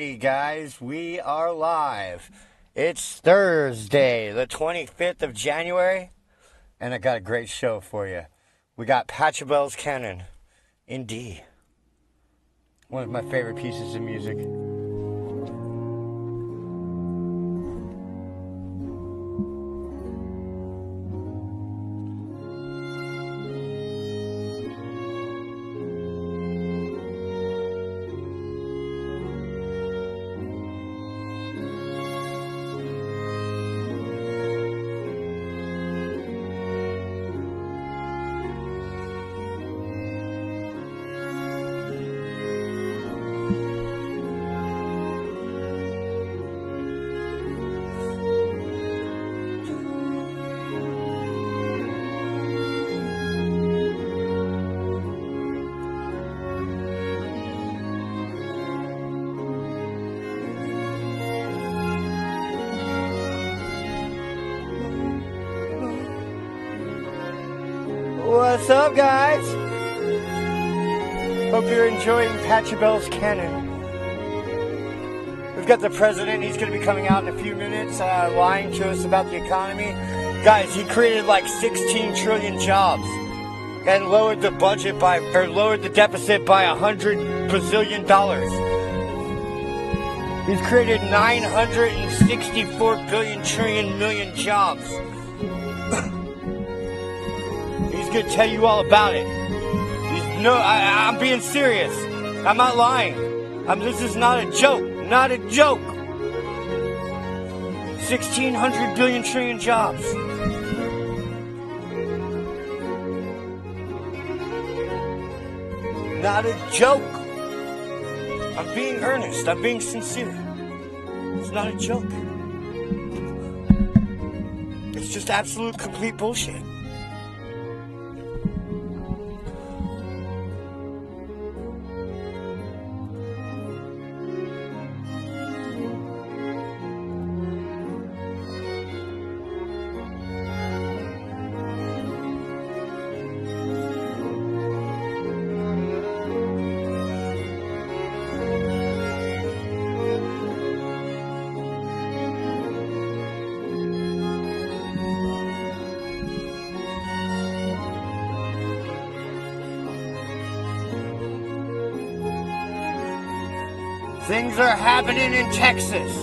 Alrighty, guys, we are live. It's Thursday, the 25th of January, and I got a great show for you. We got Pachelbel's Canon in D. One of my favorite pieces of music. What's up, guys? Hope you're enjoying Pachelbel's Canon. We've got the president. He's going to be coming out in a few minutes, lying to us about the economy. Guys, he created like 16 trillion jobs and lowered the budget lowered the deficit by $100 bazillion. He's created 964 billion trillion million jobs. He's going to tell you all about it. I'm being serious. I'm not lying. This is not a joke. Not a joke. 1,600 billion trillion jobs. Not a joke. I'm being earnest. I'm being sincere. It's not a joke. It's just absolute complete bullshit. Things are happening in Texas.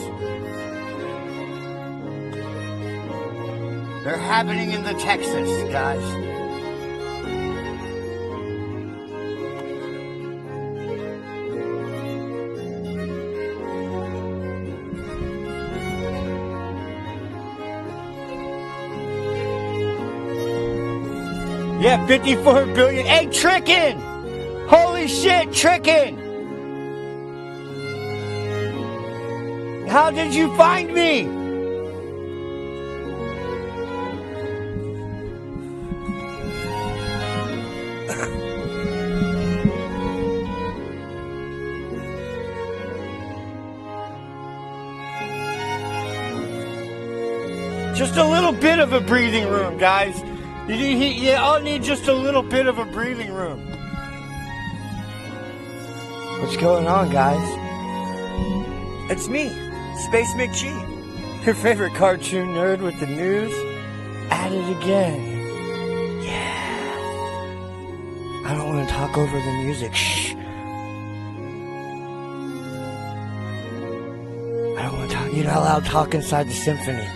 They're happening in the Texas, guys. Yeah, 54 billion. Hey, tricking! Holy shit, tricking! How did you find me? Just a little bit of a breathing room, guys. You all need just a little bit of a breathing room. What's going on, guys? It's me, Space McG, your favorite cartoon nerd with the news, at it again. Yeah. I don't want to talk over the music. Shh. I don't want to talk. You're not allowed to talk inside the symphony.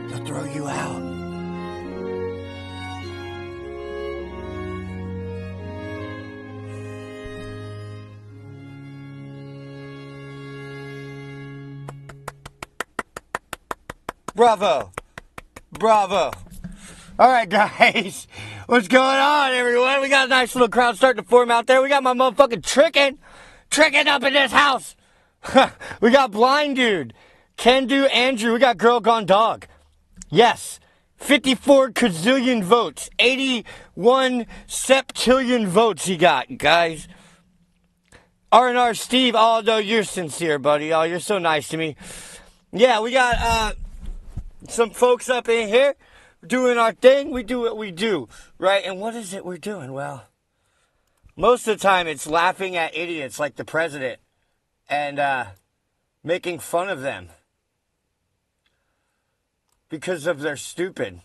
They'll throw you out. Bravo. Bravo. All right, guys. What's going on, everyone? We got a nice little crowd starting to form out there. We got my motherfucking tricking up in this house. We got Blind Dude, Can Do Andrew. We got Girl Gone Dog. Yes. 54 gazillion votes. 81 septillion votes he got, guys. R&R Steve. Oh, no, you're sincere, buddy. Oh, you're so nice to me. Yeah, we got, some folks up in here doing our thing. We do what we do, right? And what is it we're doing? Well, Most of the time, it's laughing at idiots like the president and making fun of them because of their stupid,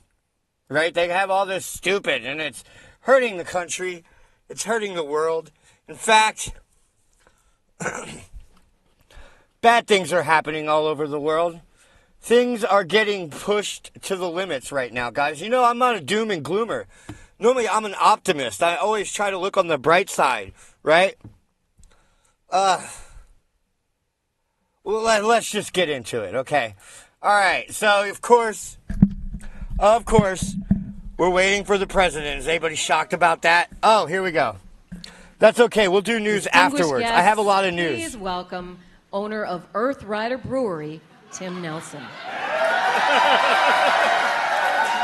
right? They have all this stupid, and it's hurting the country. It's hurting the world. In fact, bad things are happening all over the world. Things are getting pushed to the limits right now, guys. You know, I'm not a doom and gloomer. Normally, I'm an optimist. I always try to look on the bright side, right? Well, let's just get into it, okay? All right, so, of course, we're waiting for the president. Is anybody shocked about that? Oh, here we go. That's okay. We'll do news afterwards. Guests, I have a lot of news. Please welcome owner of Earth Rider Brewery, Tim Nelson.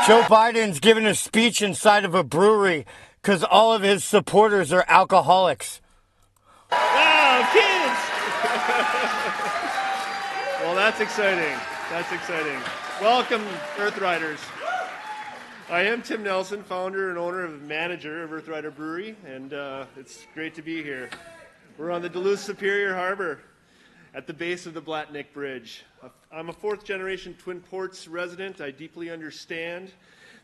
Joe Biden's giving a speech inside of a brewery because all of his supporters are alcoholics. Wow, kids! Well, that's exciting. That's exciting. Welcome, Earth Riders. I am Tim Nelson, founder and owner and manager of Earth Rider Brewery, and it's great to be here. We're on the Duluth Superior Harbor at the base of the Blatnick Bridge. I'm a fourth-generation Twin Ports resident. I deeply understand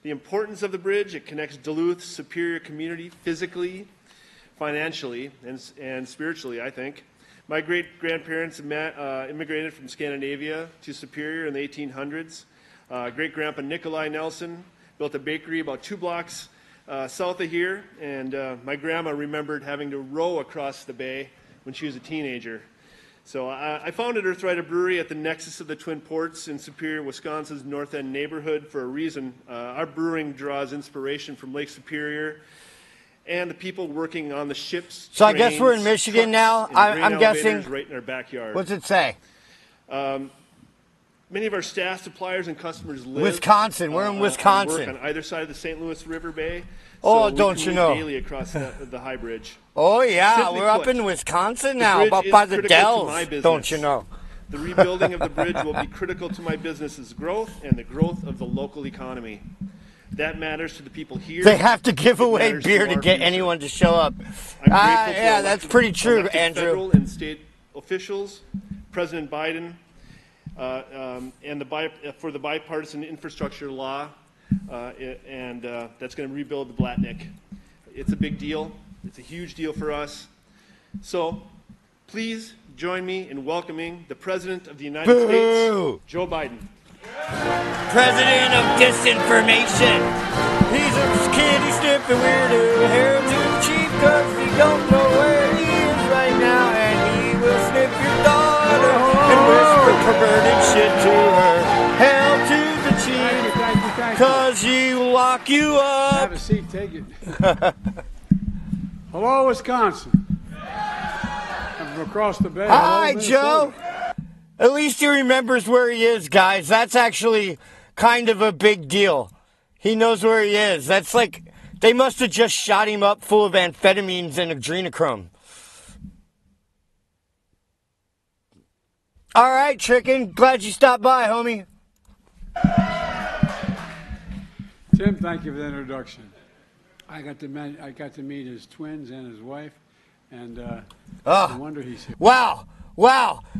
the importance of the bridge. It connects Duluth Superior community physically, financially, and spiritually, I think. My great-grandparents immigrated from Scandinavia to Superior in the 1800s. Great-grandpa Nikolai Nelson built a bakery about 2 blocks south of here, and my grandma remembered having to row across the bay when she was a teenager. So I founded Earth Rider Brewery at the nexus of the Twin Ports in Superior, Wisconsin's North End neighborhood for a reason. Our brewing draws inspiration from Lake Superior and the people working on the ships. So I guess we're in Michigan now. I'm guessing. Right in our backyard. What's it say? Many of our staff, suppliers, and customers live. Wisconsin. We're in Wisconsin. And work on either side of the St. Louis River Bay. Oh, so don't you know? Daily across the High Bridge. Oh yeah, Simply we're put, up in Wisconsin now, bridge up is by the critical to Dells. my business. Don't you know? The rebuilding of the bridge will be critical to my business's growth and the growth of the local economy. That matters to the people here. They have to give away matters beer to to our get future. anyone to show up. Yeah, that's pretty true, Andrew. Federal and state officials, President Biden, and for the bipartisan infrastructure law, and that's going to rebuild the Blatnick. It's a big deal. It's a huge deal for us. So, please join me in welcoming the President of the United States, Joe Biden. President of disinformation. He's a kitty sniffing weirdo, hair to the chief, cause he don't know where he is right now, and he will sniff your daughter and whisper perverted shit to her. Hell to the chief, thank you. cause he will lock you up. Have a seat, take it. Hello, Wisconsin. I'm from across the bay. Hi, Hello, Joe. Minnesota. At least he remembers where he is, guys. That's actually kind of a big deal. He knows where he is. That's like, they must have just shot him up full of amphetamines and adrenochrome. All right, Trickin'. Glad you stopped by, homie. Tim, thank you for the introduction. I got to meet his twins and his wife, and no wonder he's here. Wow.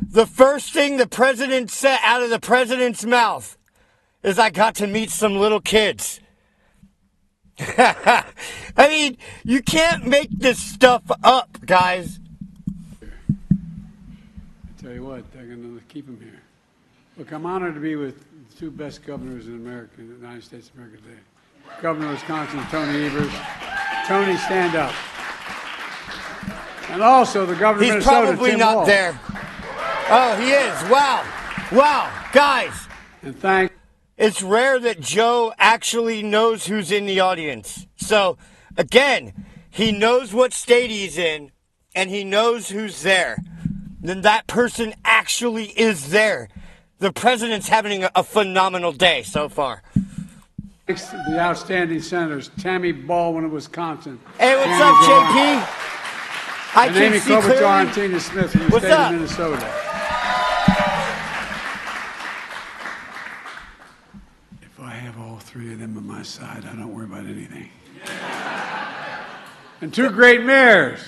The first thing the president said out of the president's mouth is, I got to meet some little kids. I mean, you can't make this stuff up, guys. I tell you what, they're going to keep him here. Look, I'm honored to be with the 2 best governors in America, in the United States of America today. Governor of Wisconsin, Tony Evers. Tony, stand up. And also the governor of He's Minnesota, probably Tim not Walz. there. Oh, he is. Wow, guys. And It's rare that Joe actually knows who's in the audience. So, again, he knows what state he's in, and he knows who's there. Then that person actually is there. The president's having a phenomenal day so far. thanks to the outstanding senators, Tammy Baldwin of Wisconsin. Hey, what's Andy up, Gillard, JP? I and can Amy see Klobuchar clearly. and Tina Smith from the What's state up? of Minnesota. If I have all 3 of them on my side, I don't worry about anything. And two great mayors.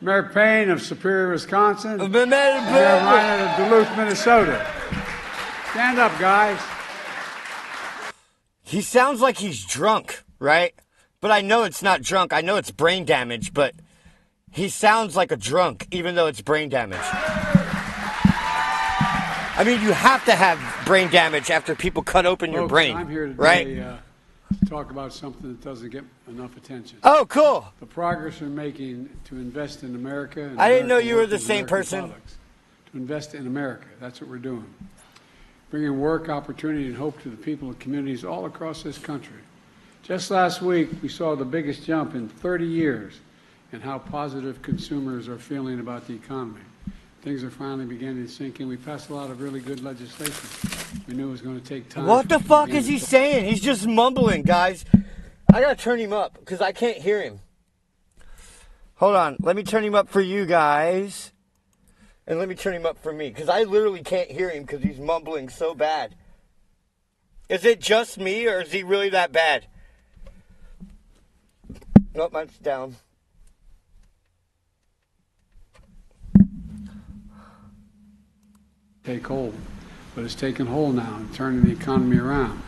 Mayor Payne of Superior, Wisconsin, and Mayor Ryan of Duluth, Minnesota. Stand up, guys. He sounds like he's drunk, right? But I know it's not drunk. I know it's brain damage, but he sounds like a drunk, even though it's brain damage. I mean, you have to have brain damage after people cut open your brain, I'm here today, right? To talk about something that doesn't get enough attention. Oh, cool. The progress we're making to invest in America. And I didn't know you were American the same person. products. To invest in America. That's what we're doing. Bringing work, opportunity, and hope to the people and communities all across this country. Just last week, we saw the biggest jump in 30 years in how positive consumers are feeling about the economy. Things are finally beginning to sink in. We passed a lot of really good legislation. We knew it was going to take time. What the fuck is he saying? He's just mumbling, guys. I gotta turn him up because I can't hear him. Hold on. Let me turn him up for you guys. And let me turn him up for me because I literally can't hear him because he's mumbling so bad. Is it just me or is he really that bad? Nope, mine's down. Take hold, but it's taken hold now and turning the economy around.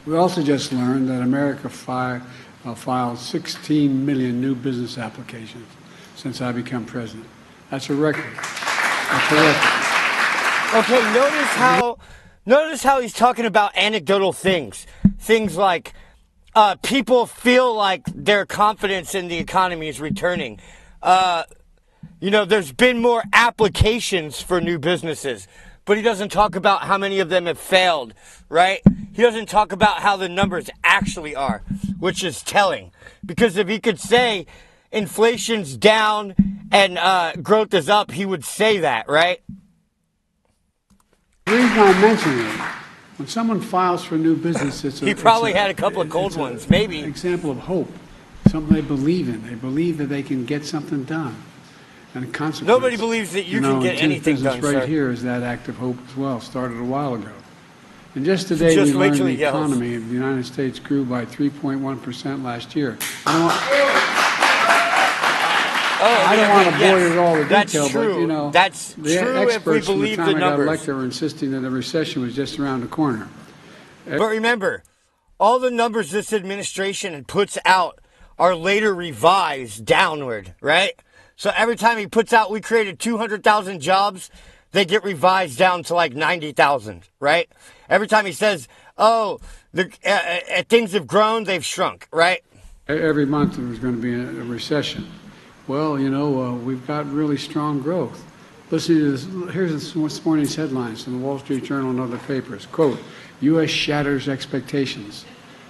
We also just learned that America filed 16 million new business applications since I became president. That's a record. That's a record. Okay, notice how he's talking about anecdotal things. Things like people feel like their confidence in the economy is returning. There's been more applications for new businesses, but he doesn't talk about how many of them have failed, right? He doesn't talk about how the numbers actually are, which is telling. Because if he could say inflation's down and growth is up, he would say that, right? The reason I'm mentioning it, when someone files for a new business, he probably had a couple of cold ones, maybe. An example of hope, something they believe in. They believe that they can get something done. And a consequence. Nobody believes that you can get anything done, right sir. Here is that act of hope as well, started a while ago. And just today, we learned the economy of the United States grew by 3.1% last year. I don't want to bore you with all the detail, but that's the true experts if we believe from the time the I got numbers. elected were insisting that a recession was just around the corner. But remember, all the numbers this administration puts out are later revised downward, right? So every time he puts out, we created 200,000 jobs, they get revised down to like 90,000, right? Every time he says, things have grown, they've shrunk, right? Every month there was going to be a recession. Well, we've got really strong growth. Listen to this. Here's this morning's headlines from the Wall Street Journal and other papers. Quote, U.S. shatters expectations.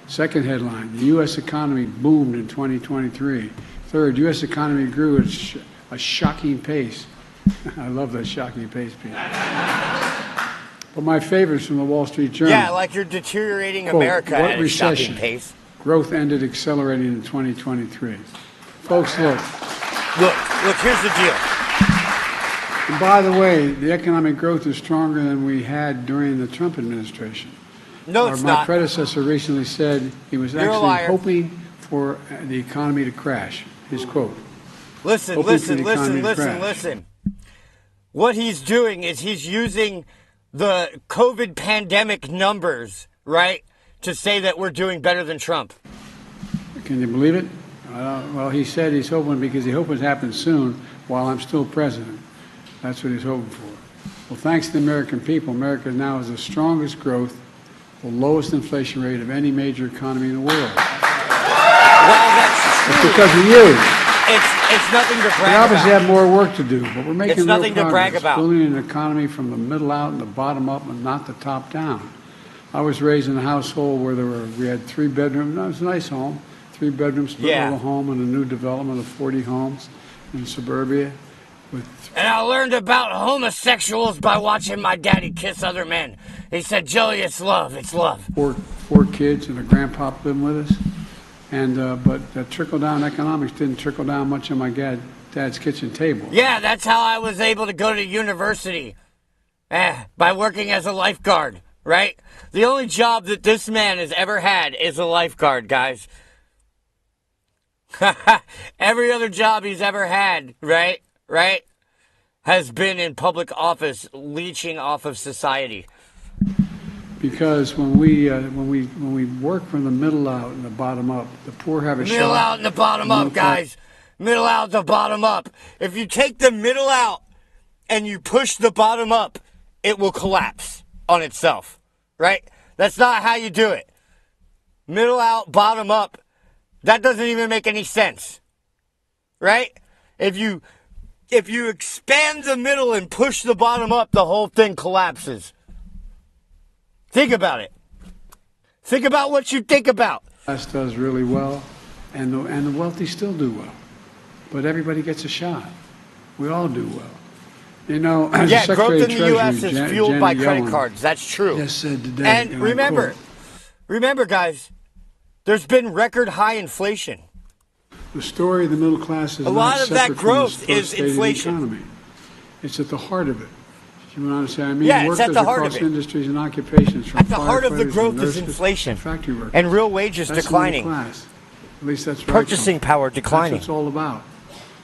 Second headline, the U.S. economy boomed in 2023. Third, U.S. economy grew at a shocking pace. I love that shocking pace piece. But my favorites from the Wall Street Journal. Yeah, like you're deteriorating Quote, America what at a recession? shocking pace. Growth ended accelerating in 2023. Folks, look. Look, here's the deal. And by the way, the economic growth is stronger than we had during the Trump administration. No, it's my not. predecessor recently said he was You're a actually liar. hoping for the economy to crash. His quote. Listen. What he's doing is he's using the COVID pandemic numbers, right, to say that we're doing better than Trump. Can you believe it? Well, he said he's hoping because he hopes it happens soon while I'm still president. That's what he's hoping for. Well, thanks to the American people, America now has the strongest growth, the lowest inflation rate of any major economy in the world. Well, that's true. It's because of you. It's nothing to brag about. We obviously have more work to do, but we're making It's nothing real to progress, brag about. building an economy from the middle out and the bottom up and not the top down. I was raised in a household where we had 3 bedrooms. It was a nice home. 3 bedrooms, split little home, and a new development of 40 homes in suburbia. And I learned about homosexuals by watching my daddy kiss other men. He said, Joey, it's love, it's love. 4 kids and a grandpa living with us. And but that trickle-down economics didn't trickle down much on my dad's kitchen table. Yeah, that's how I was able to go to university. By working as a lifeguard, right? The only job that this man has ever had is a lifeguard, guys. Every other job he's ever had, right, has been in public office, leeching off of society. Because when we work from the middle out and the bottom up, the poor have a shot. Middle out and the bottom up, guys. Middle out, the bottom up. If you take the middle out and you push the bottom up, it will collapse on itself, right? That's not how you do it. Middle out, bottom up. That doesn't even make any sense, right? If you expand the middle and push the bottom up, the whole thing collapses. Think about it. Think about what you think about. Class does really well, and the wealthy still do well. But everybody gets a shot. We all do well. You know, yeah, growth in the Treasury, U.S. is fueled by credit cards. That's true. Just said today, and remember, guys, there's been record high inflation. The story of the middle class is a lot of that growth is inflation. Economy. It's at the heart of it. You know what I'm saying? I mean, yeah, it's workers at the heart across of it. Industries and occupations, from at the heart of the growth nurses, is inflation, factory workers, and real wages that's declining. The middle class. At least that's right. Purchasing power declining. That's what it's all about.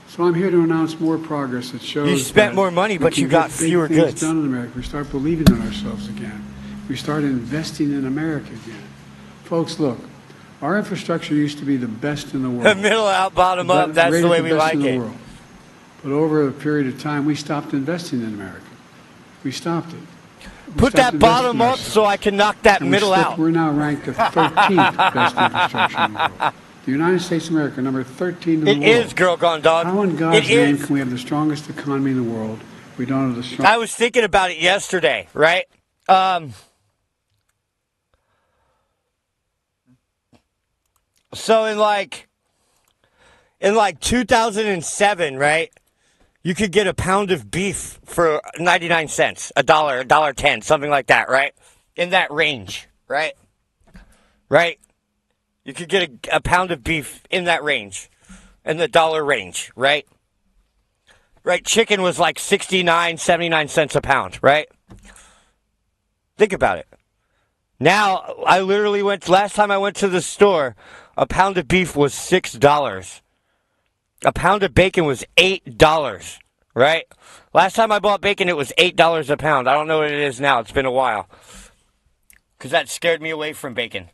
So I'm here to announce more progress that shows you spent more money, but you got fewer goods done in America. We start believing in ourselves again. We start investing in America again. Folks, look, our infrastructure used to be the best in the world. The middle out, bottom up, that's the way we like it. But over a period of time, we stopped investing in America. We stopped it. Put that bottom up so I can knock that middle out. We're now ranked the 13th best infrastructure in the world. The United States of America, number 13 in the world. It is, girl gone dog. How in God's name can we have the strongest economy in the world? We don't have the strongest. I was thinking about it yesterday, right? So in like 2007, right? You could get a pound of beef for 99 cents, $1.10, something like that, right? In that range, right? Right? You could get a pound of beef in that range, in the dollar range, right? Right? Chicken was like 69, 79 cents a pound, right? Think about it. Now, I literally last time I went to the store, a pound of beef was $6. A pound of bacon was $8, right? Last time I bought bacon, it was $8 a pound. I don't know what it is now. It's been a while. Because that scared me away from bacon.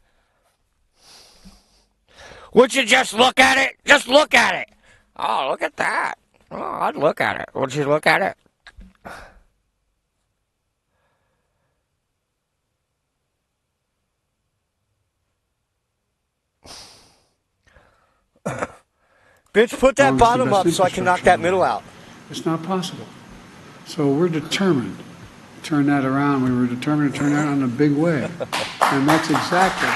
Would you just look at it? Just look at it. Oh, look at that. Oh, I'd look at it. Would you look at it? Bitch, put that bottom up so I can knock that middle out. It's not possible. So we're determined to turn that around. We were determined to turn that around in a big way. And that's exactly...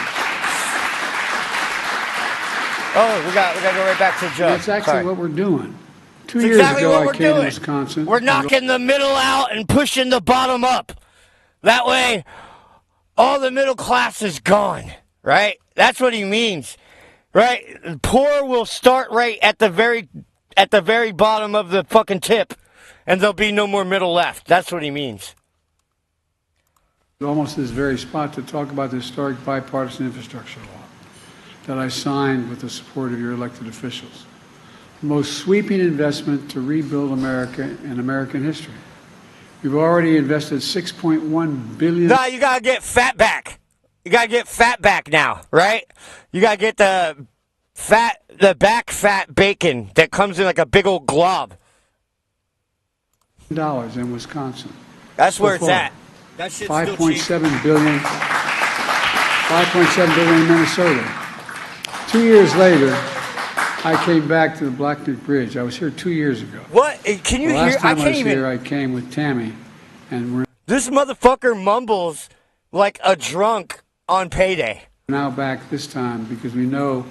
Oh, we got to go right back to the joke. That's actually what we're doing. 2 years ago, I came to Wisconsin. We're knocking the middle out and pushing the bottom up. That way, all the middle class is gone, right? That's what he means, right? The poor will start right at the very bottom of the fucking tip, and there'll be no more middle left. That's what he means. Almost this very spot to talk about the historic bipartisan infrastructure law that I signed with the support of your elected officials. The most sweeping investment to rebuild America in American history. We've already invested $6.1 billion. No, you gotta get fat back. You gotta get fat back now, right? You gotta get the back fat bacon that comes in like a big old glob. Dollars in Wisconsin. That's where it's at. That shit's still cheap. $5.7 billion. $5.7 billion in Minnesota. 2 years later, I came back to the Black Duke Bridge. I was here 2 years ago. What? Can you hear? Last time I can't even. Here, I came with Tammy, and this motherfucker mumbles like a drunk on payday. Now back this time because we knew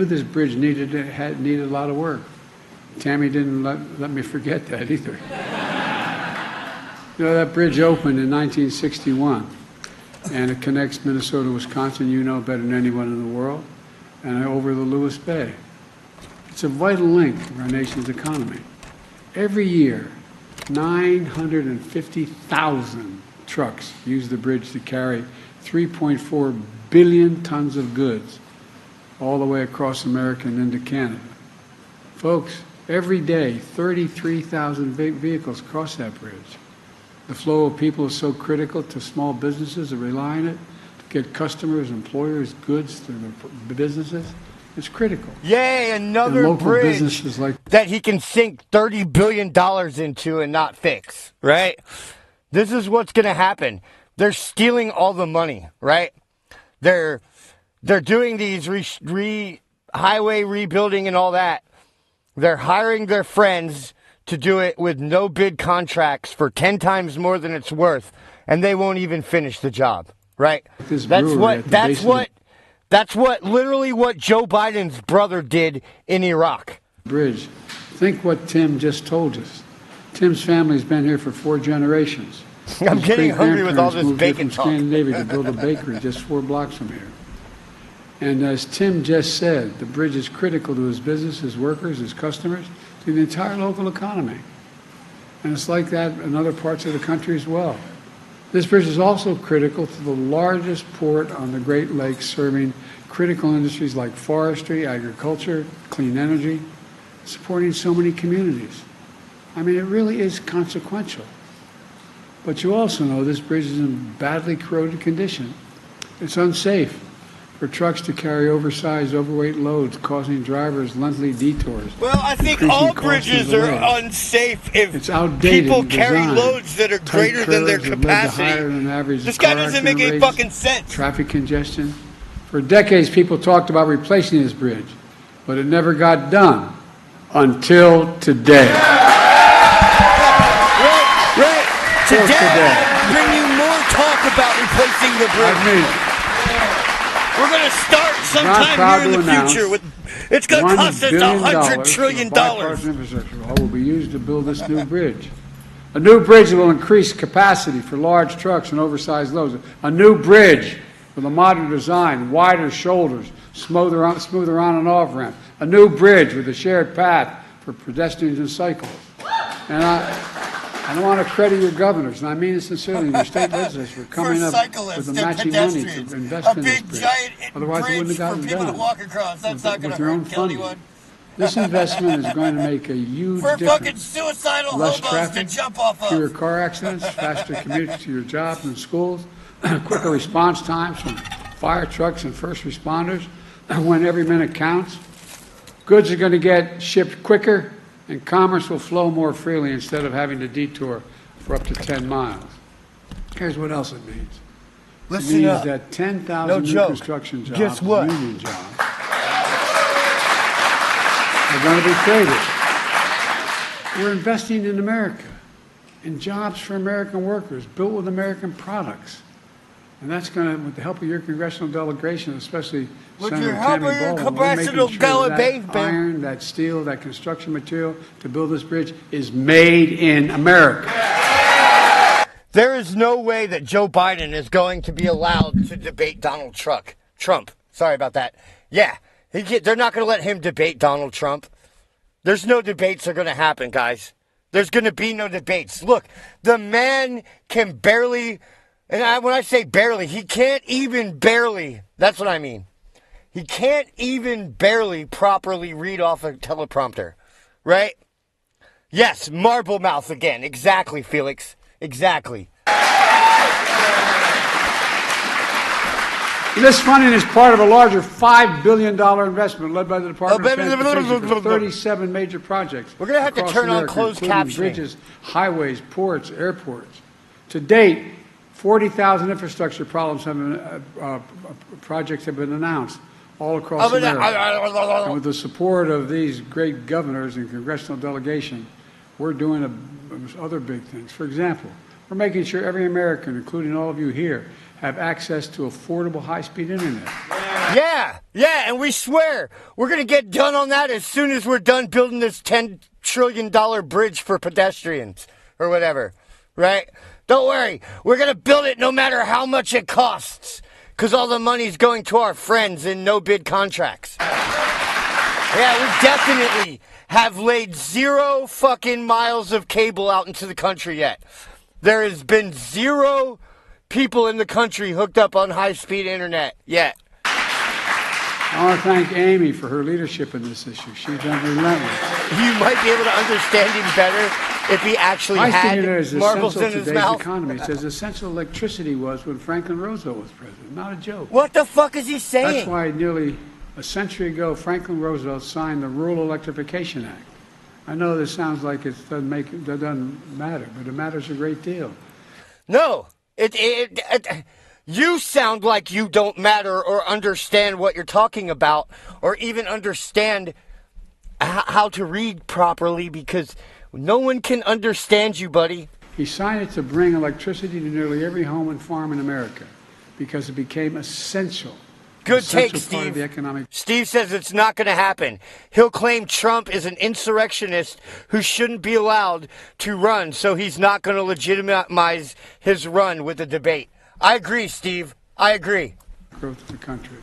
this bridge needed a lot of work. Tammy didn't let me forget that either. You know, that bridge opened in 1961, and it connects Minnesota, Wisconsin. You know better than anyone in the world. And over the Lewis Bay. It's a vital link of our nation's economy. Every year, 950,000 trucks use the bridge to carry 3.4 billion tons of goods all the way across America and into Canada. Folks, every day, 33,000 vehicles cross that bridge. The flow of people is so critical to small businesses that rely on it to get customers, employers, goods to the businesses. It's critical. Yay, another bridge that he can sink $30 billion into and not fix, right? This is what's going to happen. They're stealing all the money, right? They're doing these highway rebuilding and all that. They're hiring their friends to do it with no bid contracts for 10 times more than it's worth, and they won't even finish the job, right? That's literally what Joe Biden's brother did in Iraq. Bridge. Think what Tim just told us. Tim's family's been here for 4 generations. I'm getting hungry with all this bacon talk. Scandinavia to build a bakery just 4 blocks from here. And as Tim just said, the bridge is critical to his business, his workers, his customers, to the entire local economy. And it's like that in other parts of the country as well. This bridge is also critical to the largest port on the Great Lakes, serving critical industries like forestry, agriculture, clean energy, supporting so many communities. I mean, it really is consequential. But you also know this bridge is in badly corroded condition. It's unsafe for trucks to carry oversized, overweight loads, causing drivers lengthy detours. Well, I think all bridges are unsafe if people carry loads that are greater than their capacity. This guy doesn't make any fucking sense. Traffic congestion. For decades, people talked about replacing this bridge, but it never got done until today. Right. Today, bring you more talk about replacing the bridge. We're going to start sometime here in the future with. It's going to cost us $100 trillion. Infrastructure will be used to build this new bridge. A new bridge that will increase capacity for large trucks and oversized loads. A new bridge with a modern design, wider shoulders, smoother on and off ramp. A new bridge with a shared path for pedestrians and cyclists. And I don't want to credit your governors, and I mean it sincerely, your state legislators for coming up with the matching money to invest in this bridge. Otherwise, it wouldn't have gotten done. With your own funding. This investment is going to make a huge difference. Less traffic, fewer car accidents, faster commutes to your jobs and schools, quicker response times from fire trucks and first responders when every minute counts. Goods are going to get shipped quicker, and commerce will flow more freely instead of having to detour for up to 10 miles. Here's what else it means. It means that 10,000 new construction jobs, union jobs, are going to be created. We're investing in America, in jobs for American workers, built with American products. And that's going to, with the help of your congressional delegation, especially Senator Tammy Baldwin, we're making sure that iron, that steel, that construction material to build this bridge is made in America. There is no way that Joe Biden is going to be allowed to debate Donald Trump. Sorry about that. Yeah, they're not going to let him debate Donald Trump. There's no debates that are going to happen, guys. There's going to be no debates. Look, the man can barely... And when I say barely, he can't even barely, that's what I mean. He can't even barely properly read off a teleprompter, right? Yes, marble mouth again. Exactly, Felix. Exactly. This funding is part of a larger $5 billion investment led by the Department of Transportation for 37 major projects. We're going to have to turn on closed captioning. Bridges, highways, ports, airports. To date, 40,000 infrastructure projects have been announced all across America. And with the support of these great governors and congressional delegation, we're doing other big things. For example, we're making sure every American, including all of you here, have access to affordable high-speed internet. Yeah, and we swear we're going to get done on that as soon as we're done building this $10 trillion bridge for pedestrians or whatever, right? Don't worry, we're going to build it no matter how much it costs, because all the money's going to our friends in no-bid contracts. Yeah, we definitely have laid 0 fucking miles of cable out into the country yet. There has been 0 people in the country hooked up on high-speed internet yet. I want to thank Amy for her leadership in this issue. She's been relentless. You might be able to understand him better if he actually had marbles in his mouth. Economy. It's as essential electricity was when Franklin Roosevelt was president. Not a joke. What the fuck is he saying? That's why nearly a century ago, Franklin Roosevelt signed the Rural Electrification Act. I know this sounds like it doesn't matter, but it matters a great deal. No, you sound like you don't matter or understand what you're talking about or even understand how to read properly because no one can understand you, buddy. He signed it to bring electricity to nearly every home and farm in America because it became essential. Good take, Steve. Steve says it's not going to happen. He'll claim Trump is an insurrectionist who shouldn't be allowed to run, so he's not going to legitimize his run with the debate. I agree, Steve. I agree. Growth of the country,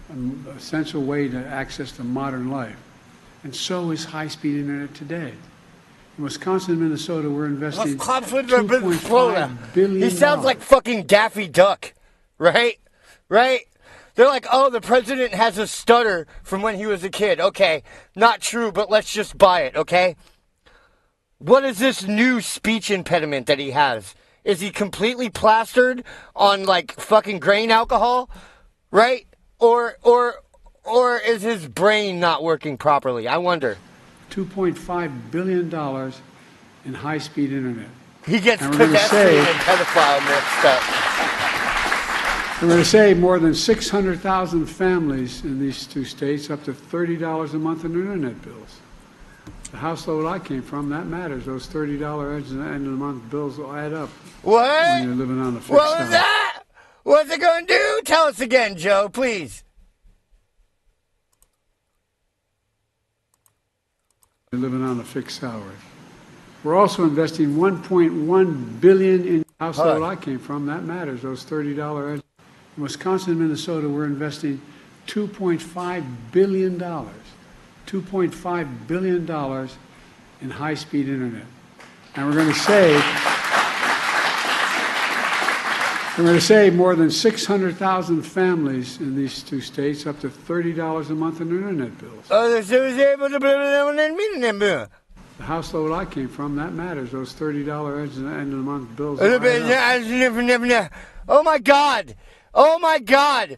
an essential way to access to modern life. And so is high-speed internet today. In Wisconsin and Minnesota, we're investing $2.5 billion. He sounds like fucking Daffy Duck, right? Right? They're like, oh, the president has a stutter from when he was a kid. Okay, not true, but let's just buy it, okay? What is this new speech impediment that he has? Is he completely plastered on, like, fucking grain alcohol, right? Or is his brain not working properly? I wonder. $2.5 billion in high-speed internet. He gets pedestrian and pedophile mixed up. We're going to save more than 600,000 families in these two states up to $30 a month in internet bills. The household I came from, that matters. Those $30 at the end of the month bills will add up. What? When you're living on a fixed What was that? What's it going to do? Tell us again, Joe, please. You're living on a fixed salary. We're also investing $1.1 billion in the household I came from, that matters. Those $30 in Wisconsin and Minnesota, we're investing $2.5 billion. $2.5 billion in high-speed internet. And we're going to save more than 600,000 families in these two states up to $30 a month in internet bills. The household I came from, that matters. Those $30 at the end of the month bills. Oh my God. Oh my God.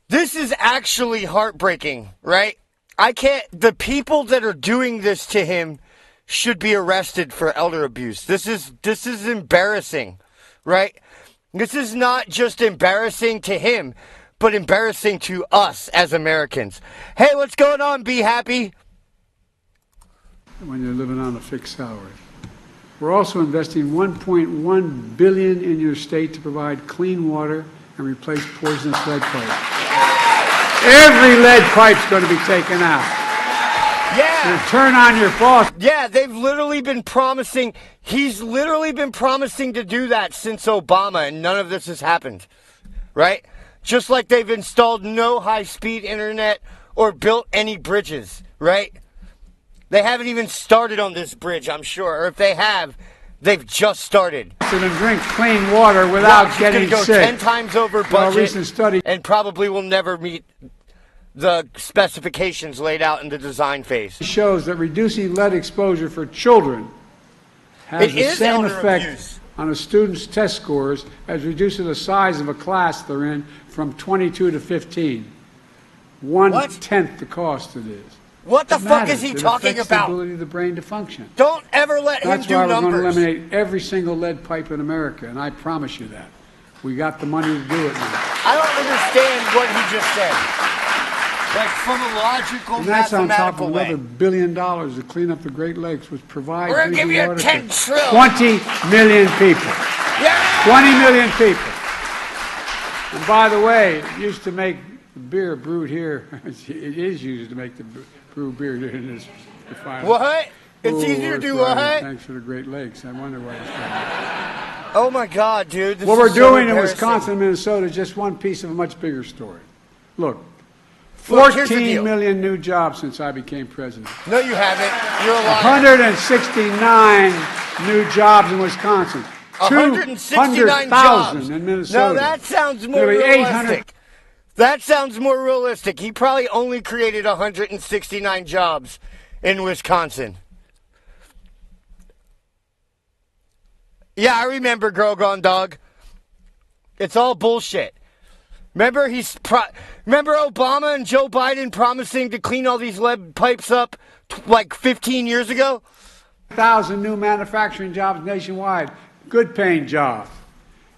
This is actually heartbreaking, right? The people that are doing this to him should be arrested for elder abuse. This is embarrassing, right? This is not just embarrassing to him, but embarrassing to us as Americans. Hey, what's going on, Be Happy? When you're living on a fixed salary. We're also investing $1.1 billion in your state to provide clean water and replace poisonous lead pipes. Every lead pipe's going to be taken out. Yeah. Turn on your faucet. Yeah, they've literally been promising. He's literally been promising to do that since Obama, and none of this has happened. Right? Just like they've installed no high-speed internet or built any bridges. Right? They haven't even started on this bridge, I'm sure. Or if they have, they've just started. And drink clean water without getting go sick. 10 times over budget, recent study, and probably will never meet the specifications laid out in the design phase. It shows that reducing lead exposure for children has the same effect on a student's test scores as reducing the size of a class they're in from 22 to 15. 1/10 the cost it is. What the fuck is he talking about? The ability of the brain to function. Don't ever let him do numbers. That's why we're going to eliminate every single lead pipe in America, and I promise you that. We got the money to do it now. I don't understand what he just said. Like, from a logical, and that's on top of way. another $1 billion to clean up the Great Lakes, which provides we're gonna give you 10 trillion. 20 million people. Yeah! 20 million people. And by the way, it used to make the beer brewed here. It is used to make the brew beer here in this refinery. What? It's easier to do what? Thanks for the Great Lakes. I wonder why it's going. Oh my God, dude. What we're doing in Wisconsin and Minnesota is just one piece of a much bigger story. Look. 14 million new jobs since I became president. No, you haven't. You're a liar. 169 new jobs in Wisconsin. 169 jobs in Minnesota. No, that sounds more realistic. That sounds more realistic. He probably only created 169 jobs in Wisconsin. Yeah, I remember Girl Gone Dog. It's all bullshit. Remember remember Obama and Joe Biden promising to clean all these lead pipes up like 15 years ago? 1,000 new manufacturing jobs nationwide, good paying jobs.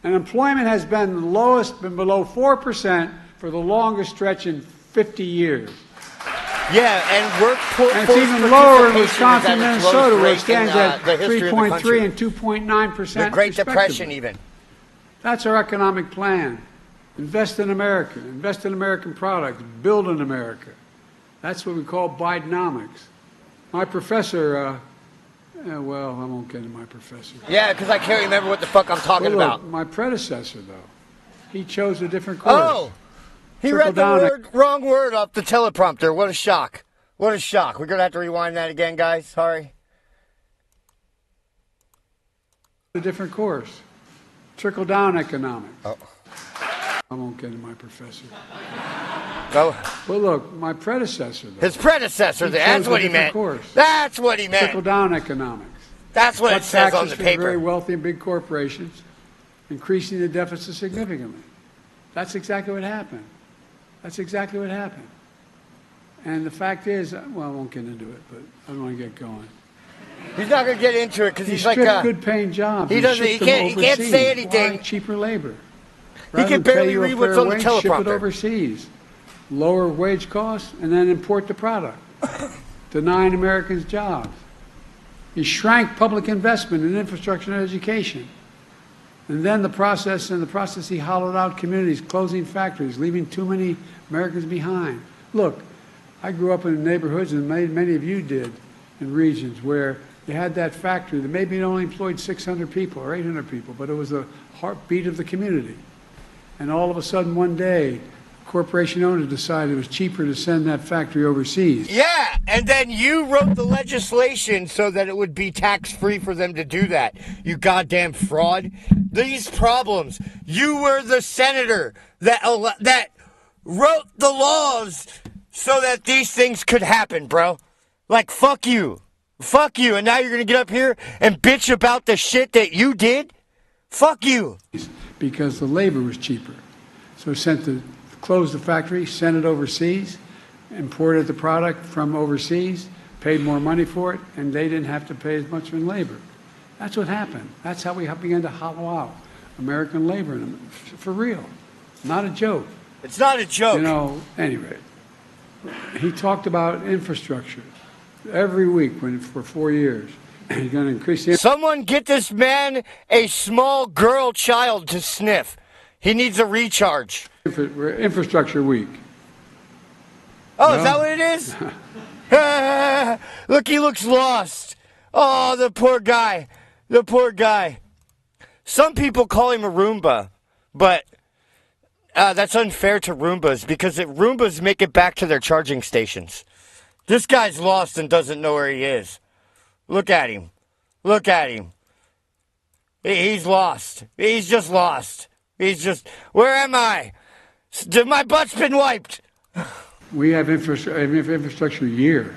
And employment has been the lowest, been below 4% for the longest stretch in 50 years. Yeah, and workforce and it's even lower in Wisconsin and and Minnesota, where it stands at 3.3 and 2.9%. The Great Depression even. That's our economic plan. Invest in America. Invest in American products. Build in America. That's what we call Bidenomics. My professor, well, I won't get into my professor. Yeah, because I can't remember what the fuck I'm talking about. My predecessor, though, he chose a different course. Oh! He read the wrong word off the teleprompter. What a shock. What a shock. We're going to have to rewind that again, guys. Sorry. A different course. Trickle-down economics. Oh. I won't get into my professor. Oh. Well, look, my predecessor, though. His predecessor, that's what he meant. Course. That's what he meant. Trickle-down economics. That's what it says on the paper. For very wealthy and big corporations, increasing the deficit significantly. That's exactly what happened. That's exactly what happened. And the fact is, well, I won't get into it, but I don't want to get going. He's not going to get into it because he's like good-paying jobs. He doesn't. He can't say anything. Why? Cheaper labor. He can barely read what's on the teleprompter. Ship it overseas, lower wage costs, and then import the product, denying Americans jobs. He shrank public investment in infrastructure and education. And then in the process, he hollowed out communities, closing factories, leaving too many Americans behind. Look, I grew up in neighborhoods, and many of you did, in regions where you had that factory that maybe only employed 600 people or 800 people, but it was the heartbeat of the community. And all of a sudden, one day, corporation owners decided it was cheaper to send that factory overseas. Yeah, and then you wrote the legislation so that it would be tax-free for them to do that. You goddamn fraud. These problems. You were the senator that wrote the laws so that these things could happen, bro. Like, fuck you. Fuck you. And now you're going to get up here and bitch about the shit that you did? Fuck you. Because the labor was cheaper. So closed the factory, sent it overseas, imported the product from overseas, paid more money for it, and they didn't have to pay as much in labor. That's what happened. That's how we began to hollow out American labor, for real. Not a joke. It's not a joke. You know, anyway, he talked about infrastructure every week for 4 years. He's going to increase the... Someone get this man a small girl child to sniff. He needs a recharge. Infrastructure week. Oh, no? Is that what it is? Look, he looks lost. Oh, the poor guy. The poor guy. Some people call him a Roomba, but that's unfair to Roombas because Roombas make it back to their charging stations. This guy's lost and doesn't know where he is. Look at him. Look at him. He's lost. He's just lost. He's just, where am I? My butt's been wiped. We have infrastructure year.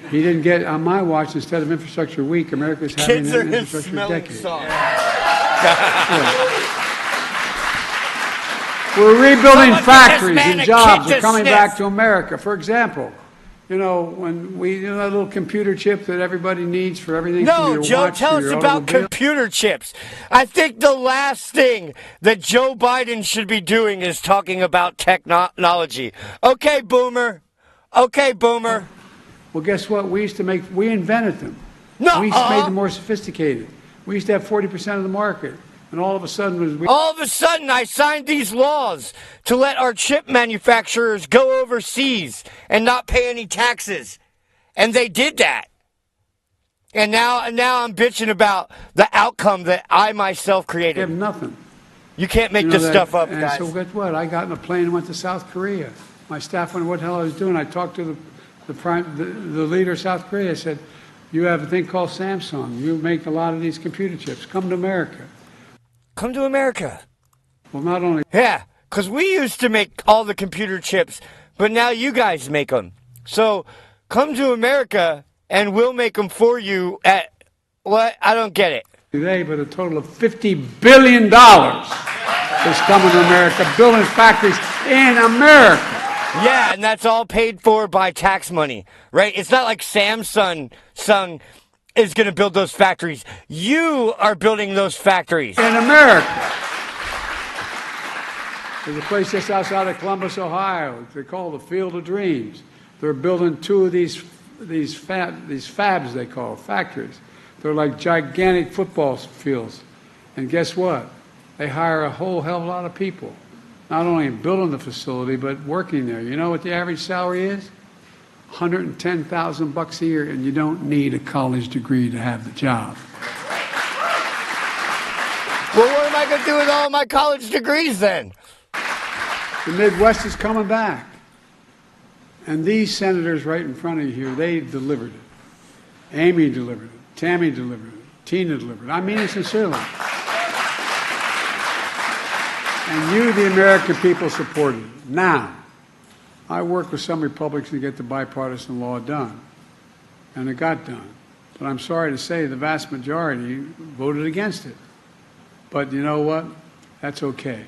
He didn't get, on my watch, instead of infrastructure week, America's having an infrastructure decade. We're rebuilding factories and jobs are coming back to America. For example, you know, when that little computer chip that everybody needs for everything. No, Joe, tell us about computer chips. I think the last thing that Joe Biden should be doing is talking about technology. Okay, boomer. Okay, boomer. Well, guess what? We invented them. No, we made them more sophisticated. We used to have 40% of the market. And all of a sudden, I signed these laws to let our chip manufacturers go overseas and not pay any taxes. And they did that. And now I'm bitching about the outcome that I myself created. You have nothing. You can't make this stuff up, guys. So guess what? I got in a plane and went to South Korea. My staff wondered what the hell I was doing. I talked to the leader of South Korea. I said, you have a thing called Samsung. You make a lot of these computer chips. Come to America. Come to America. Well, not only... Yeah, because we used to make all the computer chips, but now you guys make them. So come to America and we'll make them for you at what? I don't get it. Today, but a total of $50 billion is coming to America, building factories in America. Yeah, and that's all paid for by tax money, right? It's not like Samsung is going to build those factories. You are building those factories. In America. There's a place just outside of Columbus, Ohio. They call the Field of Dreams. They're building 2 of these fabs, they call factories. They're like gigantic football fields. And guess what? They hire a whole hell of a lot of people. Not only building the facility, but working there. You know what the average salary is? $110,000 a year, and you don't need a college degree to have the job. Well, what am I going to do with all my college degrees then? The Midwest is coming back. And these senators right in front of you here, they delivered it. Amy delivered it. Tammy delivered it. Tina delivered it. I mean it sincerely. And you, the American people, supported it. Now, I worked with some Republicans to get the bipartisan law done. And it got done. But I'm sorry to say the vast majority voted against it. But you know what? That's okay.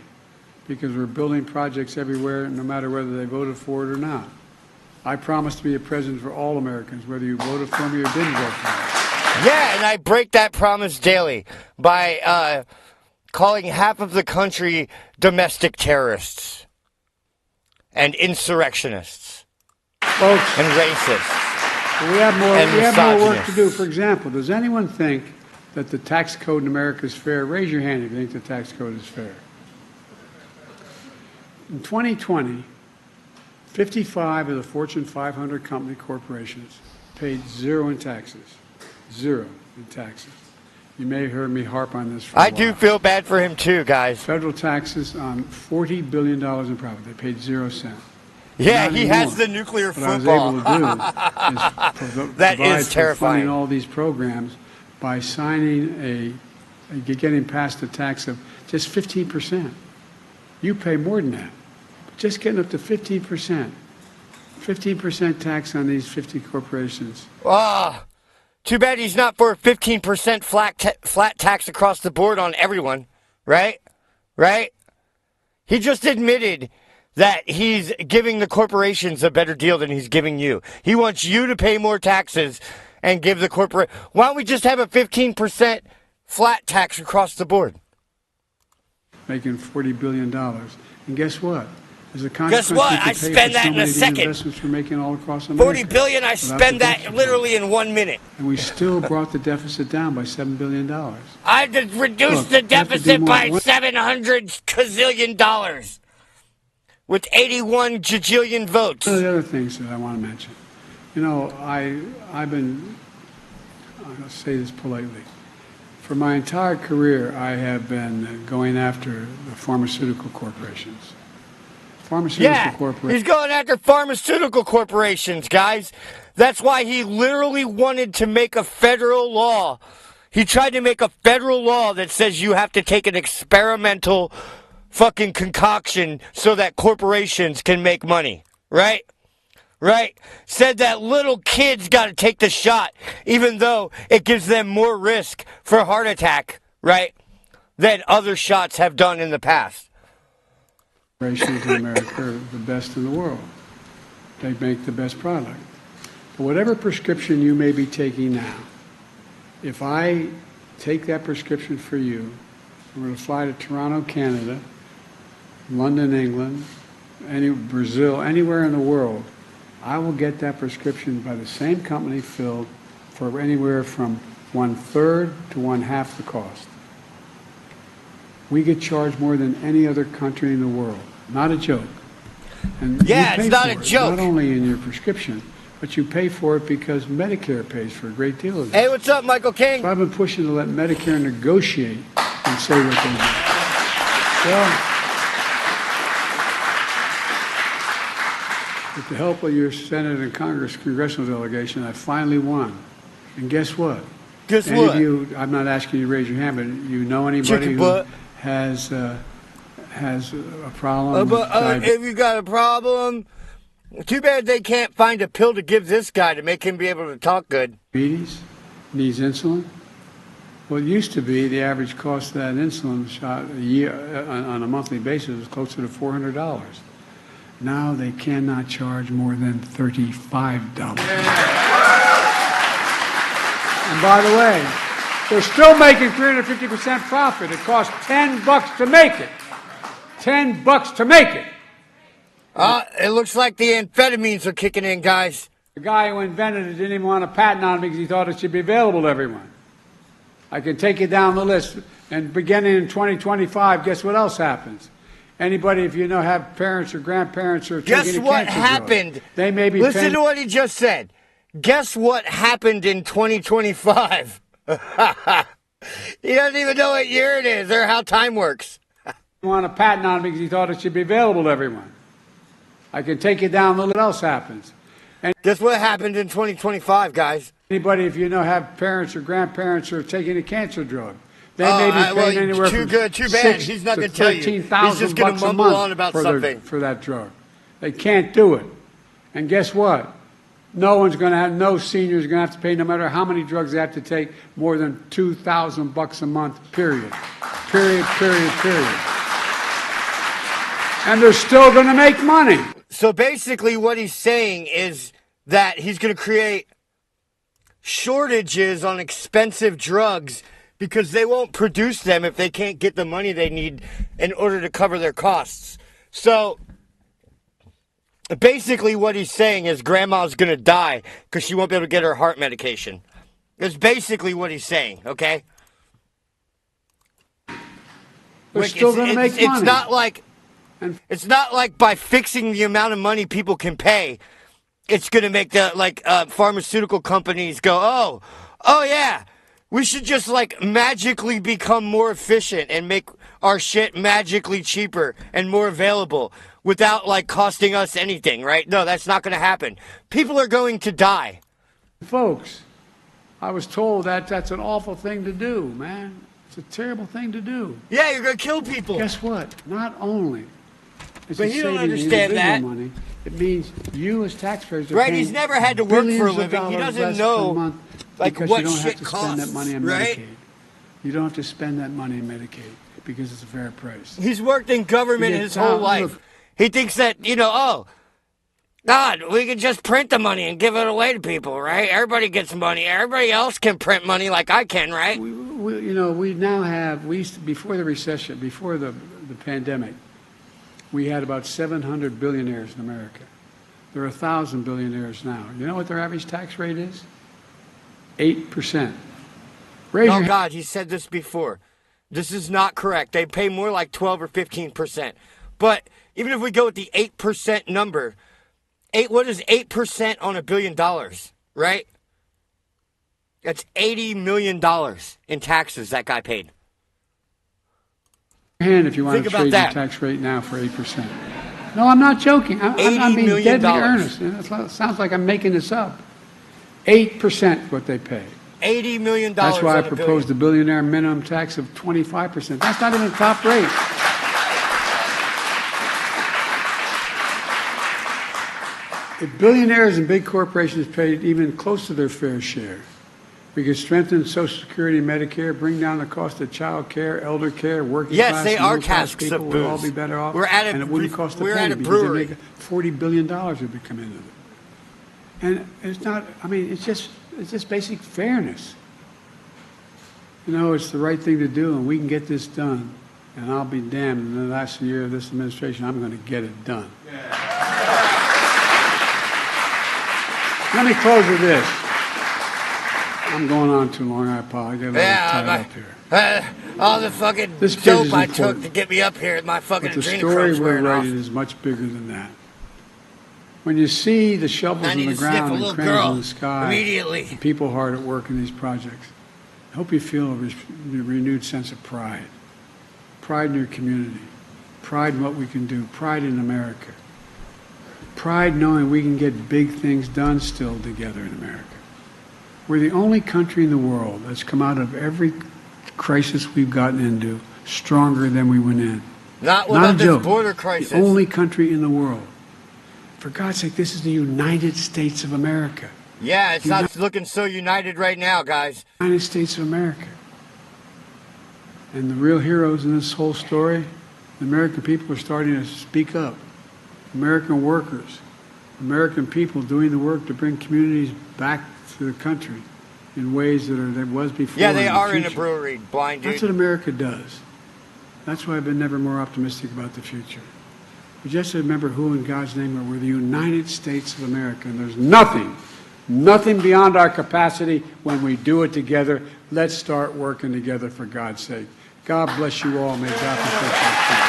Because we're building projects everywhere, no matter whether they voted for it or not. I promise to be a president for all Americans, whether you voted for me or didn't vote for me. Yeah, and I break that promise daily by calling half of the country domestic terrorists and insurrectionists. Folks, and racists. We have more work to do. For example, does anyone think that the tax code in America is fair? Raise your hand if you think the tax code is fair. In 2020, 55 of the Fortune 500 company corporations paid zero in taxes. Zero in taxes. You may have heard me harp on this for a while. I do feel bad for him too, guys. Federal taxes on $40 billion in profit. They paid 0 cents. Yeah, he has the nuclear football. What I was able to do is that is terrifying. Funding all these programs by signing getting past a tax of just 15%. You pay more than that. Just getting up to 15%. 15% tax on these 50 corporations. Ah, too bad he's not for a 15% flat tax across the board on everyone, right? Right? He just admitted that he's giving the corporations a better deal than he's giving you. He wants you to pay more taxes and give the corporate. Why don't we just have a 15% flat tax across the board? Making $40 billion. And guess what? As a consequence, guess what? I spend that in a second. Investments we're making all across America. $40 billion, I spend that literally in 1 minute. And we still brought the deficit down by $7 billion. I reduced the deficit by $700 gazillion with 81 jajillion votes. One of the other things that I want to mention, you know, I'll say this politely. For my entire career, I have been going after the pharmaceutical corporations. He's going after pharmaceutical corporations, guys. That's why he literally wanted to make a federal law. He tried to make a federal law that says you have to take an experimental fucking concoction so that corporations can make money. Right? Right? Said that little kids got to take the shot, even though it gives them more risk for a heart attack, right, than other shots have done in the past. Corporations in America are the best in the world. They make the best product. But whatever prescription you may be taking now, if I take that prescription for you, I'm going to fly to Toronto, Canada, London, England, Brazil, anywhere in the world, I will get that prescription by the same company filled for anywhere from 1/3 to 1/2 the cost. We get charged more than any other country in the world. Not a joke. And yeah, it's not a joke. Not only in your prescription, but you pay for it because Medicare pays for a great deal of it. Hey, what's up, Michael King? So I've been pushing to let Medicare negotiate and say what they do. Well, with the help of your Senate and Congress congressional delegation, I finally won. And guess what? Guess Any what? of you, I'm not asking you to raise your hand, but you know anybody who has has a problem with if you got a problem, too bad they can't find a pill to give this guy to make him be able to talk good. diabetes, needs insulin. Well, it used to be the average cost of that insulin shot a year on a monthly basis was closer to $400. Now they cannot charge more than $35. And by the way, they're still making 350% profit. It costs $10 to make it. $10 to make it. It looks like the amphetamines are kicking in, guys. The guy who invented it didn't even want a patent on it because he thought it should be available to everyone. I can take you down the list. And beginning in 2025, guess what else happens? Anybody, if you know, have parents or grandparents or taking a Guess what cancer happened? drug, they may be Listen to what he just said. Guess what happened in 2025? He doesn't even know what year it is or how time works. want a patent on it because he thought it should be available to everyone. I can take you down the list. What else happens? And Guess what happened in 2025, guys? anybody, if you know, have parents or grandparents or taking a cancer drug, they may be paying anywhere too from good, too bad. $6,000 He's not to going to tell you. He's just going $13,000 to a mumble month on about for something. for that drug. They can't do it. And guess what? No one's going to have, no senior's going to have to pay, no matter how many drugs they have to take, more than $2,000 a month, period. Period, period, period. And they're still going to make money. So basically what he's saying is that he's going to create shortages on expensive drugs because they won't produce them if they can't get the money they need in order to cover their costs. So basically what he's saying is grandma's going to die because she won't be able to get her heart medication. That's basically what he's saying, okay? They're still going to make money. It's not like by fixing the amount of money people can pay, it's going to make the pharmaceutical companies go, oh yeah, we should just magically become more efficient and make our shit magically cheaper and more available without costing us anything, right? No, that's not going to happen. People are going to die. Folks, I was told that that's an awful thing to do, man. It's a terrible thing to do. Yeah, you're going to kill people. Guess what? Not only is But it you don't saving understand individual that. money, it means you as taxpayers are Right, paying he's never had to work for a billions of living. He dollars doesn't less know, per month like, because what you don't have shit to spend that money on costs, right? Medicaid. You don't have to spend that money on Medicaid because it's a fair price. He's worked in government his whole life. He thinks that, God, we can just print the money and give it away to people, right? Everybody gets money. Everybody else can print money like I can, right? We now have, before the recession, before the pandemic, we had about 700 billionaires in America. There are 1,000 billionaires now. You know what their average tax rate is? 8%. Oh, God, he said this before. This is not correct. They pay more like 12 or 15%. But even if we go with the 8% number, what is 8% on $1 billion, right? That's $80 million in taxes that guy paid. Hand if you want to trade your tax rate now for 8%. No, I'm not joking. I'm being deadly earnest. It sounds like I'm making this up. 8% what they pay. $80 million. That's why I proposed a billionaire minimum tax of 25%. That's not even the top rate. If billionaires and big corporations paid even close to their fair share, we could strengthen Social Security and Medicare, bring down the cost of child care, elder care, working class. Yes, they are casks casks of people booze. would all be better off. And it wouldn't cost a penny because they make $40 billion would be coming into it. And it's not, it's just basic fairness. It's the right thing to do, and we can get this done. And I'll be damned, in the last year of this administration, I'm going to get it done. Yeah. Let me close with this. I'm going on too long. I apologize. Up here. All the fucking dope I took to get me up here, my fucking adrenochrome. But the story we're writing is much bigger than that. When you see the shovels in the ground and cranes in the sky, immediately, and people hard at work in these projects, I hope you feel a renewed sense of pride. Pride in your community. Pride in what we can do. Pride in America. Pride knowing we can get big things done still together in America. We're the only country in the world that's come out of every crisis we've gotten into stronger than we went in. Not Not a without this joke. border crisis. The only country in the world. For God's sake, this is the United States of America. Yeah, it's not looking so united right now, guys. United States of America. And the real heroes in this whole story, the American people are starting to speak up. American workers, American people doing the work to bring communities back to the country in ways that was before. Yeah, they in are the in a future. brewery, blind dude. That's what America does. That's why I've been never more optimistic about the future. We just remember who in God's name we're the United States of America, and there's nothing beyond our capacity when we do it together. Let's start working together for God's sake. God bless you all. May God protect you.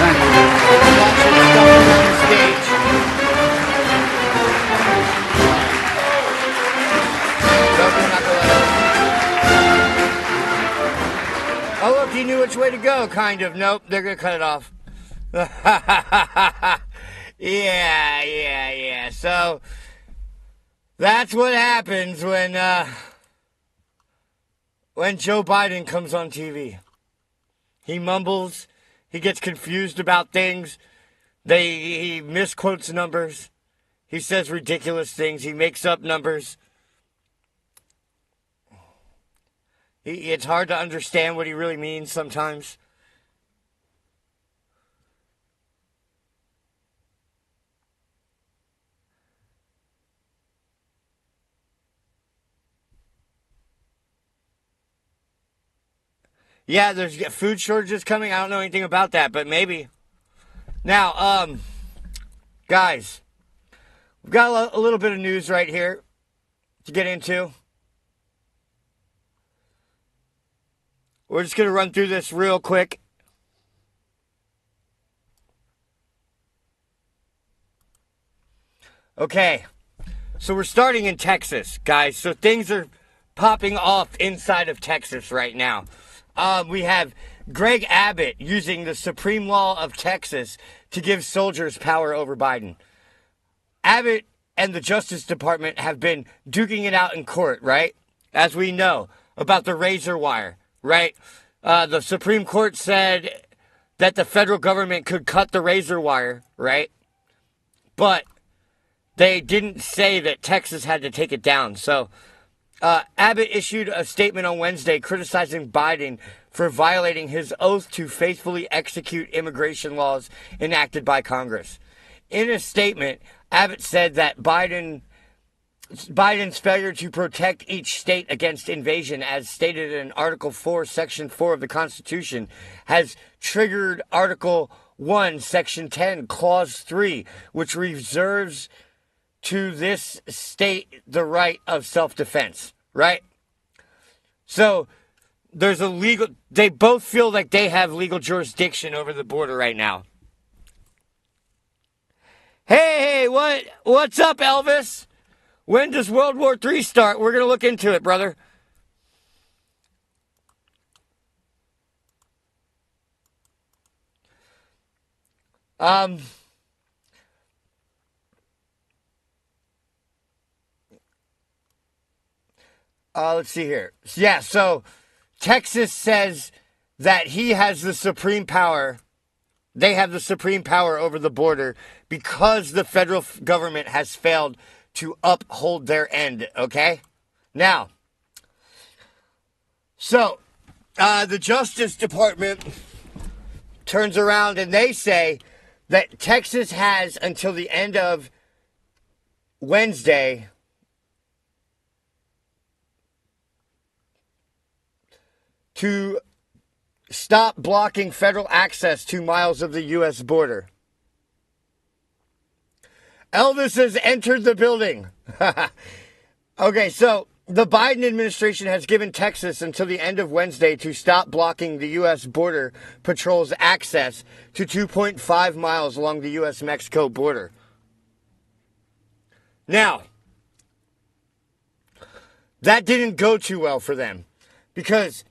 Thank Oh, look, he knew which way to go, kind of. Nope, they're going to cut it off. Yeah. So, that's what happens when Joe Biden comes on TV. He mumbles. He gets confused about things. He misquotes numbers. He says ridiculous things. He makes up numbers. It's hard to understand what he really means sometimes. Yeah, there's food shortages coming. I don't know anything about that, but maybe. Now, guys, we've got a little bit of news right here to get into. We're just going to run through this real quick. Okay, so we're starting in Texas, guys. So things are popping off inside of Texas right now. We have Greg Abbott using the supreme law of Texas to give soldiers power over Biden. Abbott and the Justice Department have been duking it out in court, right? As we know, about the razor wire, right? The Supreme Court said that the federal government could cut the razor wire, right? But they didn't say that Texas had to take it down. So Abbott issued a statement on Wednesday criticizing Biden for violating his oath to faithfully execute immigration laws enacted by Congress. In a statement, Abbott said that Biden's failure to protect each state against invasion, as stated in Article 4, Section 4 of the Constitution, has triggered Article 1, Section 10, Clause 3, which reserves to this state the right of self-defense, right? So there's they both feel like they have legal jurisdiction over the border right now. Hey, what's up, Elvis? When does World War III start? We're going to look into it, brother. Let's see here. Yeah, so Texas says that he has the supreme power. They have the supreme power over the border because the federal government has failed to uphold their end, okay? Now, so the Justice Department turns around and they say that Texas has until the end of Wednesday to stop blocking federal access to miles of the U.S. border. Elvis has entered the building. Okay, so the Biden administration has given Texas until the end of Wednesday to stop blocking the U.S. Border Patrol's access to 2.5 miles along the U.S.-Mexico border. Now, that didn't go too well for them because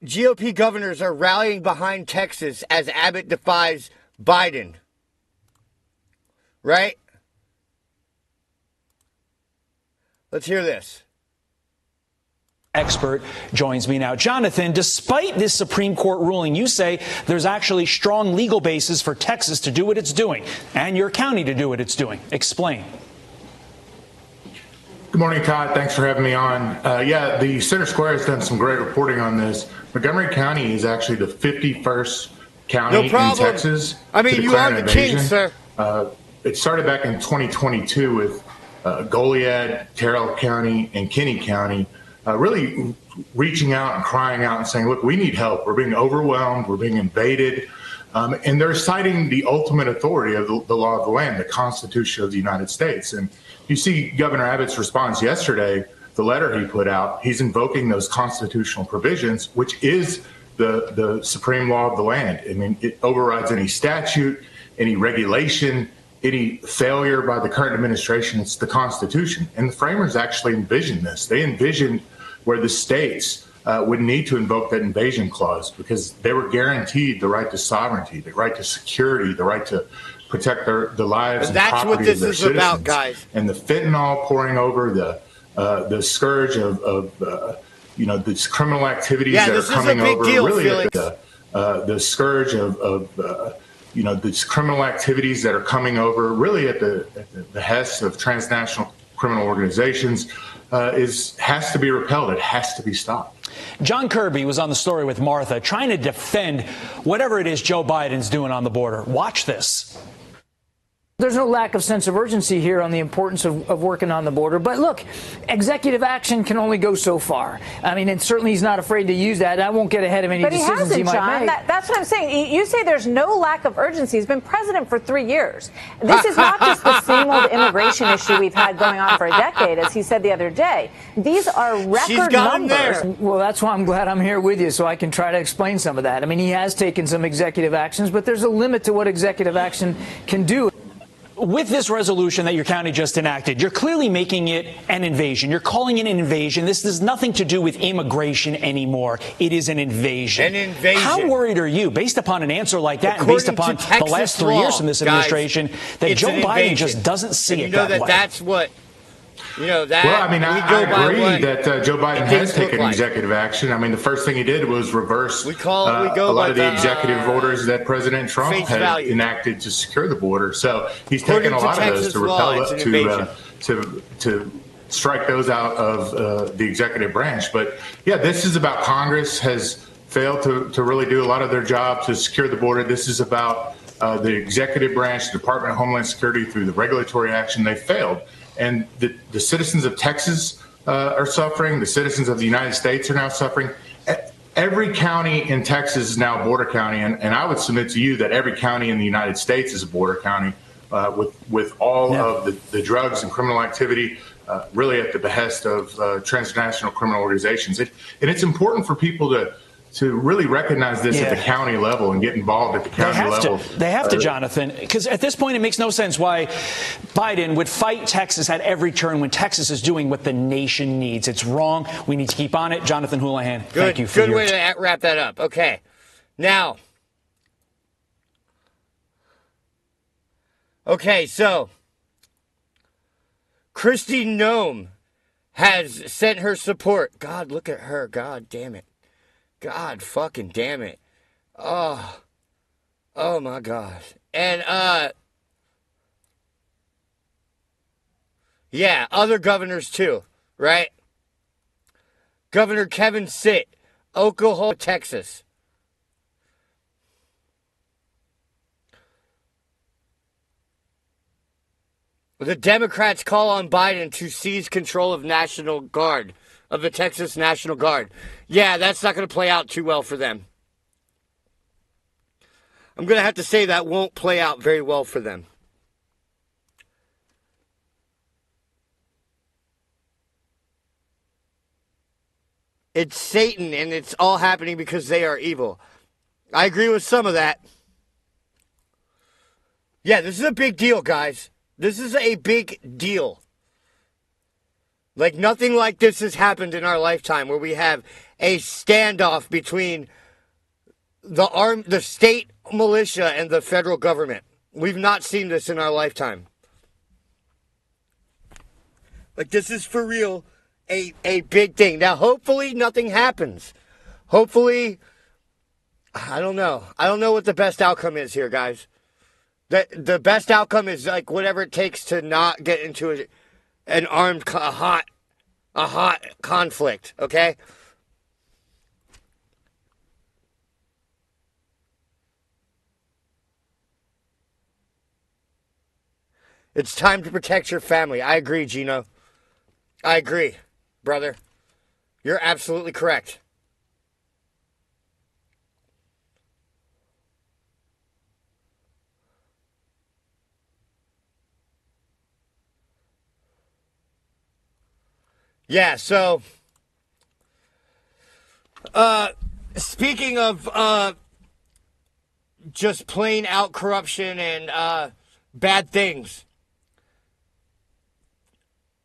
GOP governors are rallying behind Texas as Abbott defies Biden. Right? Let's hear this. expert joins me now. Jonathan, despite this Supreme Court ruling, you say there's actually strong legal basis for Texas to do what it's doing and your county to do what it's doing. Explain. Good morning, Todd. Thanks for having me on. Yeah, the Center Square has done some great reporting on this. Montgomery County is actually the 51st county in Texas. I mean, you are the king, sir. It started back in 2022 with Goliad, Terrell County, and Kinney County, really reaching out and crying out and saying, look, we need help. We're being overwhelmed. We're being invaded. And they're citing the ultimate authority of the law of the land, the Constitution of the United States. And you see Governor Abbott's response yesterday, the letter he put out, he's invoking those constitutional provisions, which is the supreme law of the land. I mean, it overrides any statute, any regulation, any failure by the current administration. It's the Constitution. And the framers actually envisioned this. They envisioned where the states would need to invoke that invasion clause because they were guaranteed the right to sovereignty, the right to security, the right to protect the lives and property of their citizens. That's what this is about, guys. And the fentanyl pouring over the scourge of these criminal activities that are coming over. Deal, really, the scourge of these criminal activities that are coming over, really at the behest of transnational criminal organizations, has to be repelled. It has to be stopped. John Kirby was on the story with Martha, trying to defend whatever it is Joe Biden's doing on the border. Watch this. There's no lack of sense of urgency here on the importance of working on the border. But look, executive action can only go so far. I mean, and certainly he's not afraid to use that. I won't get ahead of any decisions he might make. That's what I'm saying. You say there's no lack of urgency. He's been president for 3 years. This is not just the same old immigration issue we've had going on for a decade, as he said the other day. These are record numbers. Well, that's why I'm glad I'm here with you, so I can try to explain some of that. I mean, he has taken some executive actions, but there's a limit to what executive action can do. With this resolution that your county just enacted, you're clearly making it an invasion. You're calling it an invasion. This has nothing to do with immigration anymore. It is an invasion. An invasion. How worried are you, based upon an answer like that, and based upon the last 3 years from this administration, that Joe Biden just doesn't see it that way? That's what... Well, I mean, I agree that Joe Biden has taken executive action. I mean, the first thing he did was reverse a lot of the executive orders that President Trump had enacted to secure the border. So he's taken a lot of those to repel to strike those out of the executive branch. But yeah, this is about Congress has failed to really do a lot of their job to secure the border. This is about the executive branch, the Department of Homeland Security, through the regulatory action. They failed. And the citizens of Texas are suffering. The citizens of the United States are now suffering. Every county in Texas is now a border county. And I would submit to you that every county in the United States is a border county with all of the drugs and criminal activity really at the behest of transnational criminal organizations. And it's important for people to really recognize this at the county level and get involved at the county level. They have to, Jonathan, because at this point it makes no sense why Biden would fight Texas at every turn when Texas is doing what the nation needs. It's wrong. We need to keep on it. Jonathan Houlihan, thank you for Good way to wrap that up. Okay. Now. Okay, so Kristi Noem has sent her support. God, look at her. God damn it. God fucking damn it. Oh my God. And, yeah, other governors too, right? Governor Kevin Stitt, Oklahoma, Texas. The Democrats call on Biden to seize control of the Texas National Guard. Yeah, that's not going to play out too well for them. I'm going to have to say that won't play out very well for them. It's Satan, and it's all happening because they are evil. I agree with some of that. Yeah, this is a big deal, guys. This is a big deal. Like, nothing like this has happened in our lifetime, where we have a standoff between the state militia and the federal government. We've not seen this in our lifetime. Like, this is for real. a big thing. Now, hopefully nothing happens. Hopefully, I don't know. I don't know what the best outcome is here, guys. The best outcome is like whatever it takes to not get into a hot conflict, okay? It's time to protect your family. I agree, Gino. I agree, brother. You're absolutely correct. Yeah, so speaking of just plain out corruption and bad things,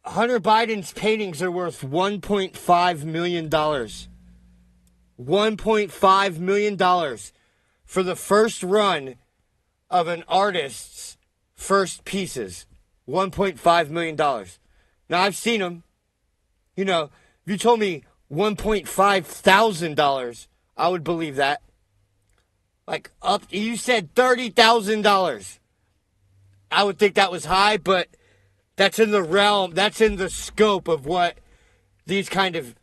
Hunter Biden's paintings are worth $1.5 million. $1.5 million for the first run of an artist's first pieces. $1.5 million. Now, I've seen them. You know, if you told me $1.5 thousand, I would believe that. Like, you said $30,000. I would think that was high, but that's in the realm, that's in the scope of what these kind of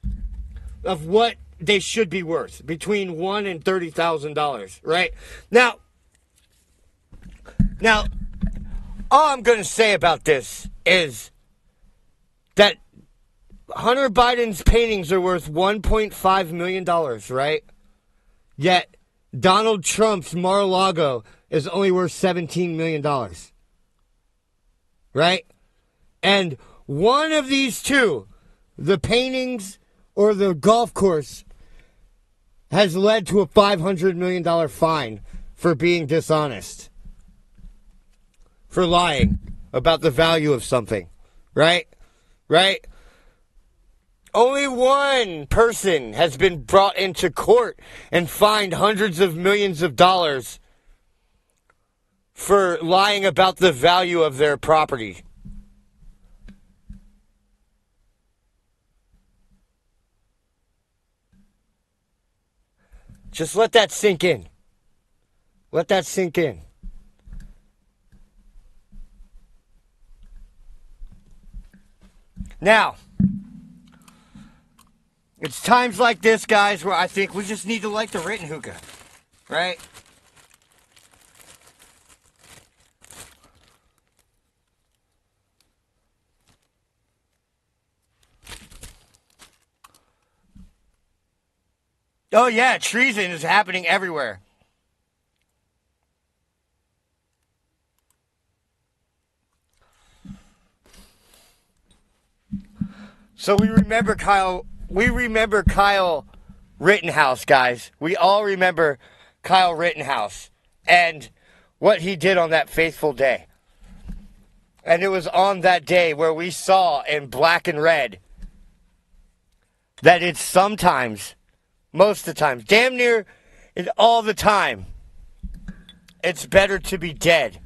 what they should be worth, between $1,000 and $30,000, right? Now, all I'm going to say about this is that Hunter Biden's paintings are worth $1.5 million, right? Yet Donald Trump's Mar-a-Lago is only worth $17 million. Right? And one of these two, the paintings or the golf course, has led to a $500 million fine for being dishonest. For lying about the value of something. Right? Right? Only one person has been brought into court and fined hundreds of millions of dollars for lying about the value of their property. Just let that sink in. Let that sink in. Now, it's times like this, guys, where I think we just need to light the written hookah, right? Oh, yeah, treason is happening everywhere. So we remember Kyle Rittenhouse, guys. We all remember Kyle Rittenhouse and what he did on that fateful day. And it was on that day where we saw in black and red that it's sometimes, most of the time, damn near all the time, it's better to be dead.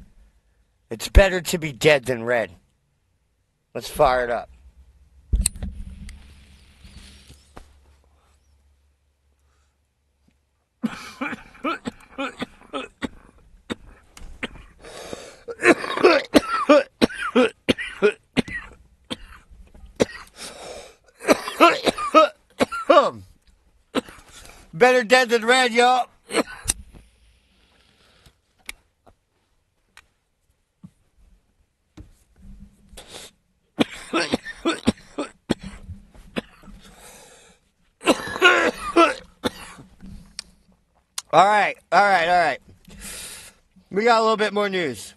It's better to be dead than red. Let's fire it up. Better dead than red, y'all. All right. We got a little bit more news.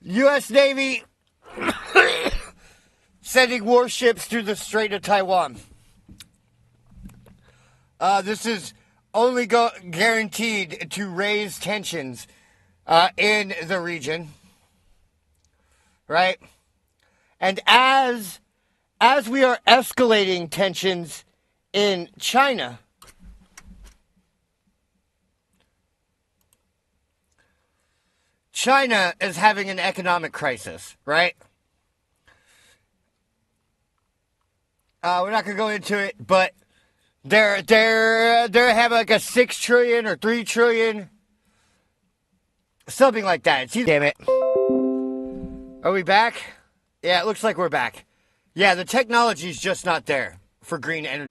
U.S. Navy sending warships through the Strait of Taiwan. This is only guaranteed to raise tensions in the region, right? And as we are escalating tensions in China, China is having an economic crisis, right? We're not gonna go into it, but they're having like a 6 trillion or 3 trillion, something like that. Damn it. Are we back? Yeah, it looks like we're back. Yeah, the technology's just not there for green energy.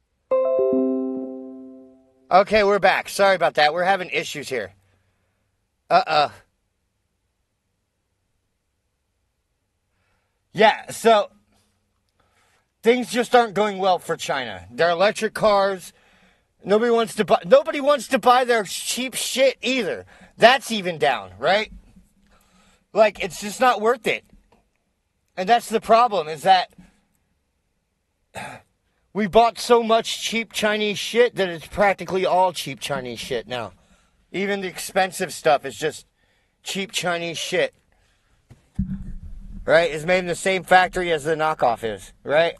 Okay, we're back. Sorry about that. We're having issues here. Yeah, so things just aren't going well for China. Their electric cars, nobody wants to buy their cheap shit either. That's even down, right? Like, it's just not worth it. And that's the problem, is that we bought so much cheap Chinese shit that it's practically all cheap Chinese shit now. Even the expensive stuff is just cheap Chinese shit. Right? It's made in the same factory as the knockoff is, right?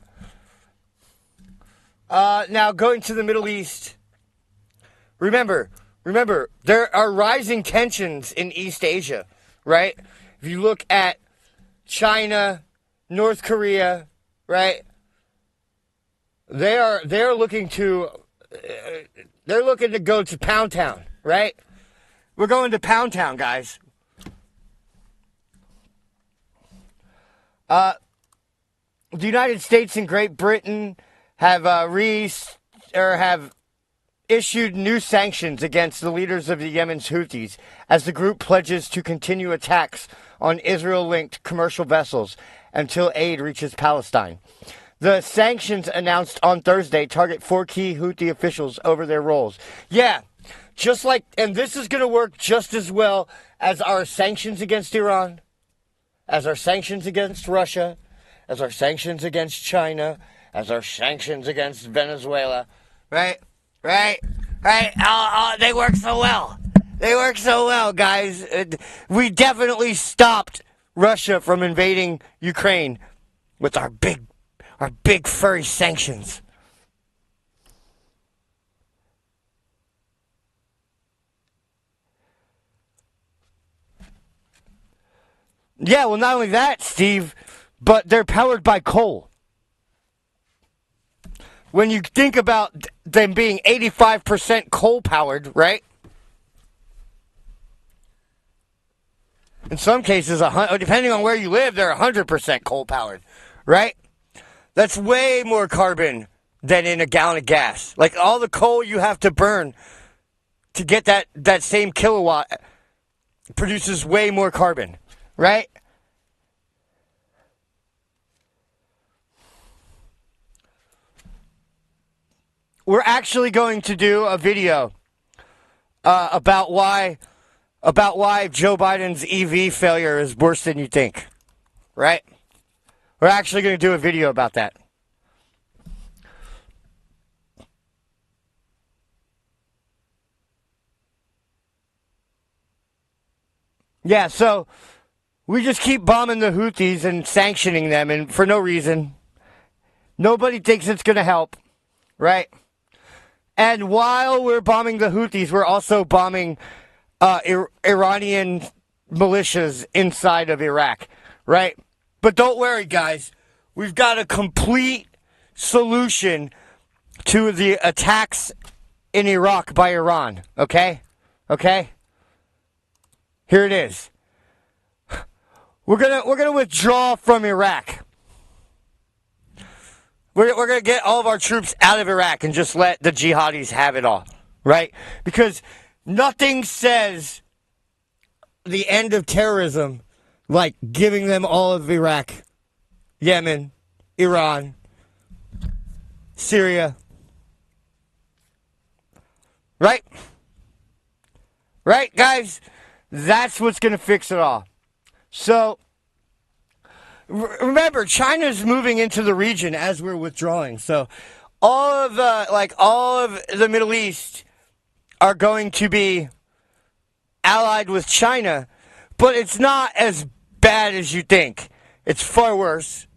Now, going to the Middle East. Remember, there are rising tensions in East Asia, right? If you look at China, North Korea, right? They're looking to go to Pound Town, right? We're going to Pound Town, guys. The United States and Great Britain have issued new sanctions against the leaders of the Yemen's Houthis as the group pledges to continue attacks on Israel-linked commercial vessels until aid reaches Palestine. The sanctions announced on Thursday target 4 key Houthi officials over their roles. Yeah, and this is going to work just as well as our sanctions against Iran, as our sanctions against Russia, as our sanctions against China, as our sanctions against Venezuela, right? They work so well. They work so well, guys. We definitely stopped Russia from invading Ukraine with our big furry sanctions. Yeah, well, not only that, Steve, but they're powered by coal. When you think about them being 85% coal powered, right? In some cases, depending on where you live, they're 100% coal powered, right? That's way more carbon than in a gallon of gas. Like, all the coal you have to burn to get that same kilowatt produces way more carbon, right? We're actually going to do a video about why Joe Biden's EV failure is worse than you think, right? We're actually going to do a video about that. Yeah, so we just keep bombing the Houthis and sanctioning them, and for no reason. Nobody thinks it's going to help, right? And while we're bombing the Houthis, we're also bombing Iranian militias inside of Iraq, right? But don't worry, guys. We've got a complete solution to the attacks in Iraq by Iran, okay? Okay? Here it is. We're gonna withdraw from Iraq. We're going to get all of our troops out of Iraq and just let the jihadis have it all, right? Because nothing says the end of terrorism like giving them all of Iraq, Yemen, Iran, Syria. Right? Right, guys? That's what's going to fix it all. So, remember, China's moving into the region as we're withdrawing. So, all of the Middle East are going to be allied with China, but it's not as bad as you think. It's far worse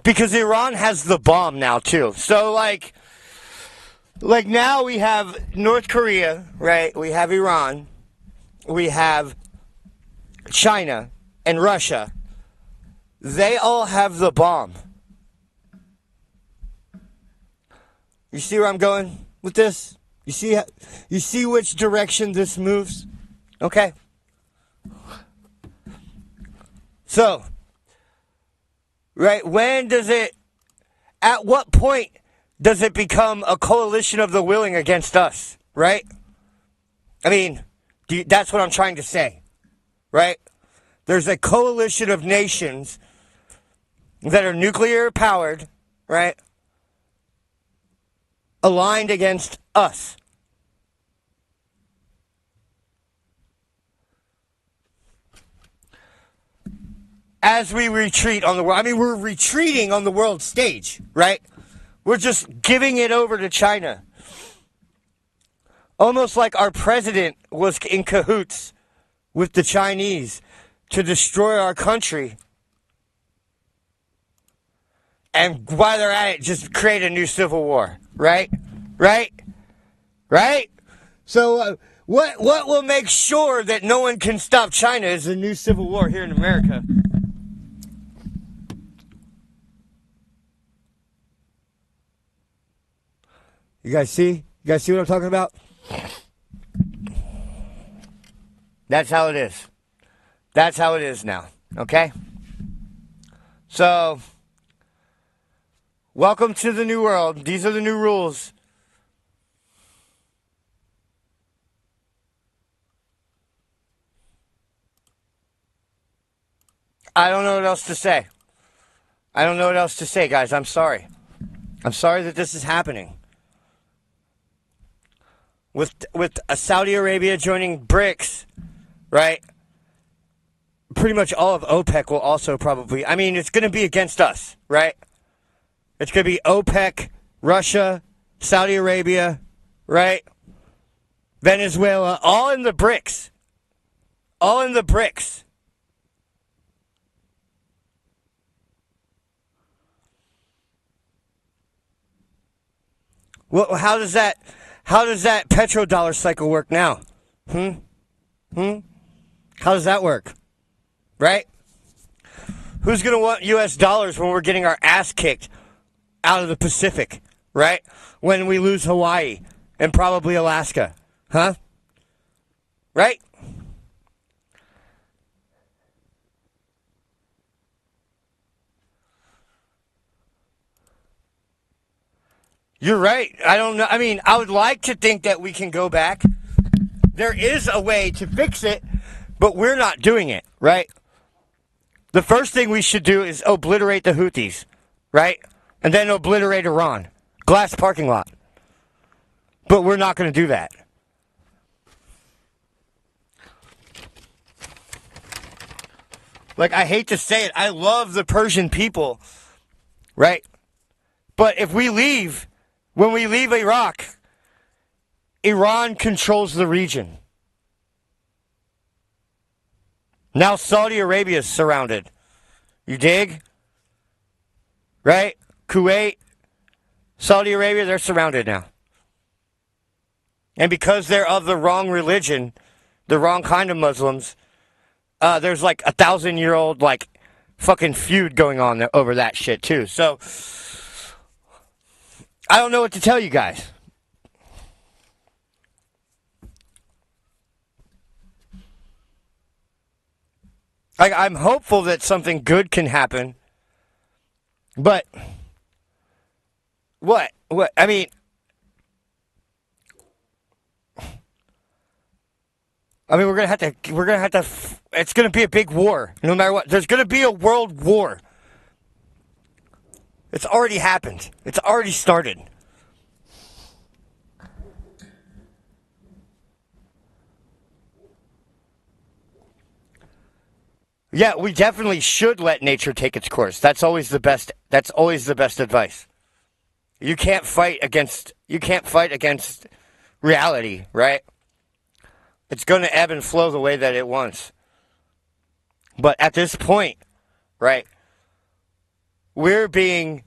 because Iran has the bomb now too. So, like now we have North Korea, right? We have Iran. We have China, and Russia, they all have the bomb. You see where I'm going with this? You see which direction this moves? Okay. So, right, at what point does it become a coalition of the willing against us, right? I mean, that's what I'm trying to say, right? There's a coalition of nations that are nuclear powered, right? Aligned against us. As we retreat on the world, I mean, we're retreating on the world stage, right? We're just giving it over to China. Almost like our president was in cahoots with the Chinese to destroy our country. And while they're at it, just create a new civil war, right? Right? Right? So what will make sure that no one can stop China is a new civil war here in America. You guys see? You guys see what I'm talking about? That's how it is. That's how it is now. Okay? So, welcome to the new world. These are the new rules. I don't know what else to say. I don't know what else to say, guys. I'm sorry. I'm sorry that this is happening. With Saudi Arabia joining BRICS, right? Pretty much all of OPEC will also probably, I mean, it's going to be against us, right? It's going to be OPEC, Russia, Saudi Arabia, right? Venezuela, all in the BRICS. All in the BRICS. Well, how does that petrodollar cycle work now? How does that work? Right? Who's going to want U.S. dollars when we're getting our ass kicked out of the Pacific, right? When we lose Hawaii and probably Alaska, huh? Right? You're right. I don't know. I mean, I would like to think that we can go back. There is a way to fix it, but we're not doing it, right? The first thing we should do is obliterate the Houthis, right? And then obliterate Iran. Glass parking lot. But we're not going to do that. Like, I hate to say it, I love the Persian people, right? But if we leave, when we leave Iraq, Iran controls the region. Now Saudi Arabia is surrounded. You dig? Right? Kuwait, Saudi Arabia, they're surrounded now. And because they're of the wrong religion, the wrong kind of Muslims, there's like 1,000-year-old like fucking feud going on there over that shit too. So I don't know what to tell you guys. I'm hopeful that something good can happen. But what? I mean, we're gonna have to. It's gonna be a big war, no matter what. There's gonna be a world war. It's already happened. It's already started. Yeah, we definitely should let nature take its course. That's always the best. That's always the best advice. You can't fight against reality, right? It's going to ebb and flow the way that it wants. But at this point, right, we're being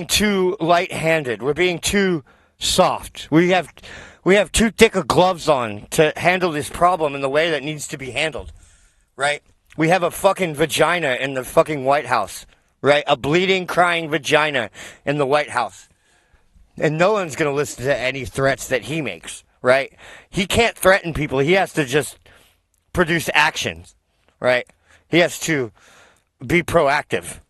too light-handed. We're being too soft. We have too thick of gloves on to handle this problem in the way that needs to be handled. right? We have a fucking vagina in the fucking White House, right? A bleeding, crying vagina in the White House. And no one's going to listen to any threats that he makes, right? He can't threaten people. He has to just produce actions, right? He has to be proactive.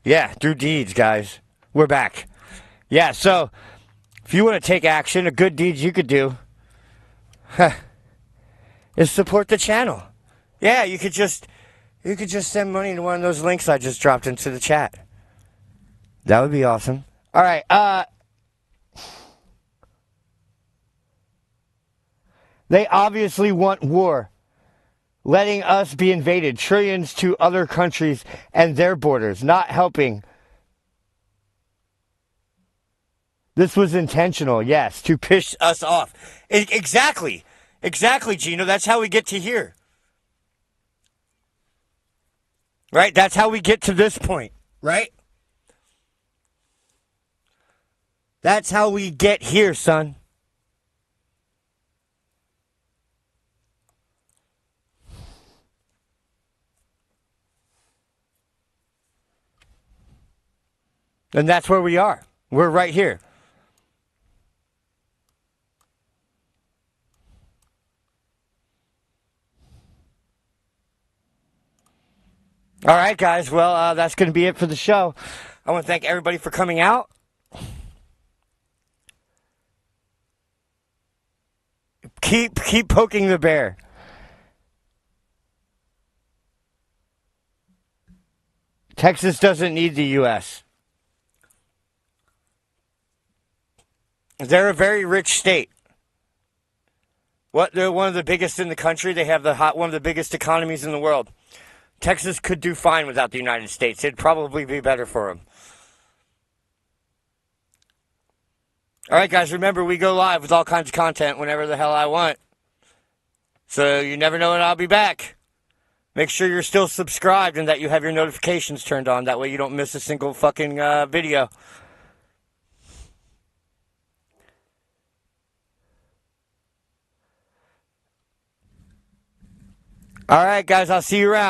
Yeah, through deeds, guys. We're back. Yeah, so if you want to take action, a good deed you could do is support the channel. Yeah, you could just send money to one of those links I just dropped into the chat. That would be awesome. All right, they obviously want war, letting us be invaded, trillions to other countries and their borders, not helping. This was intentional, yes, to piss us off. Exactly, Gino. That's how we get to here. Right? That's how we get to this point, right? That's how we get here, son. And that's where we are. We're right here. All right, guys. Well, that's going to be it for the show. I want to thank everybody for coming out. Keep poking the bear. Texas doesn't need the U.S. They're a very rich state. They're one of the biggest in the country. They have one of the biggest economies in the world. Texas could do fine without the United States. It'd probably be better for them. All right, guys, remember, we go live with all kinds of content whenever the hell I want. So you never know when I'll be back. Make sure you're still subscribed and that you have your notifications turned on. That way you don't miss a single fucking video. All right, guys, I'll see you around.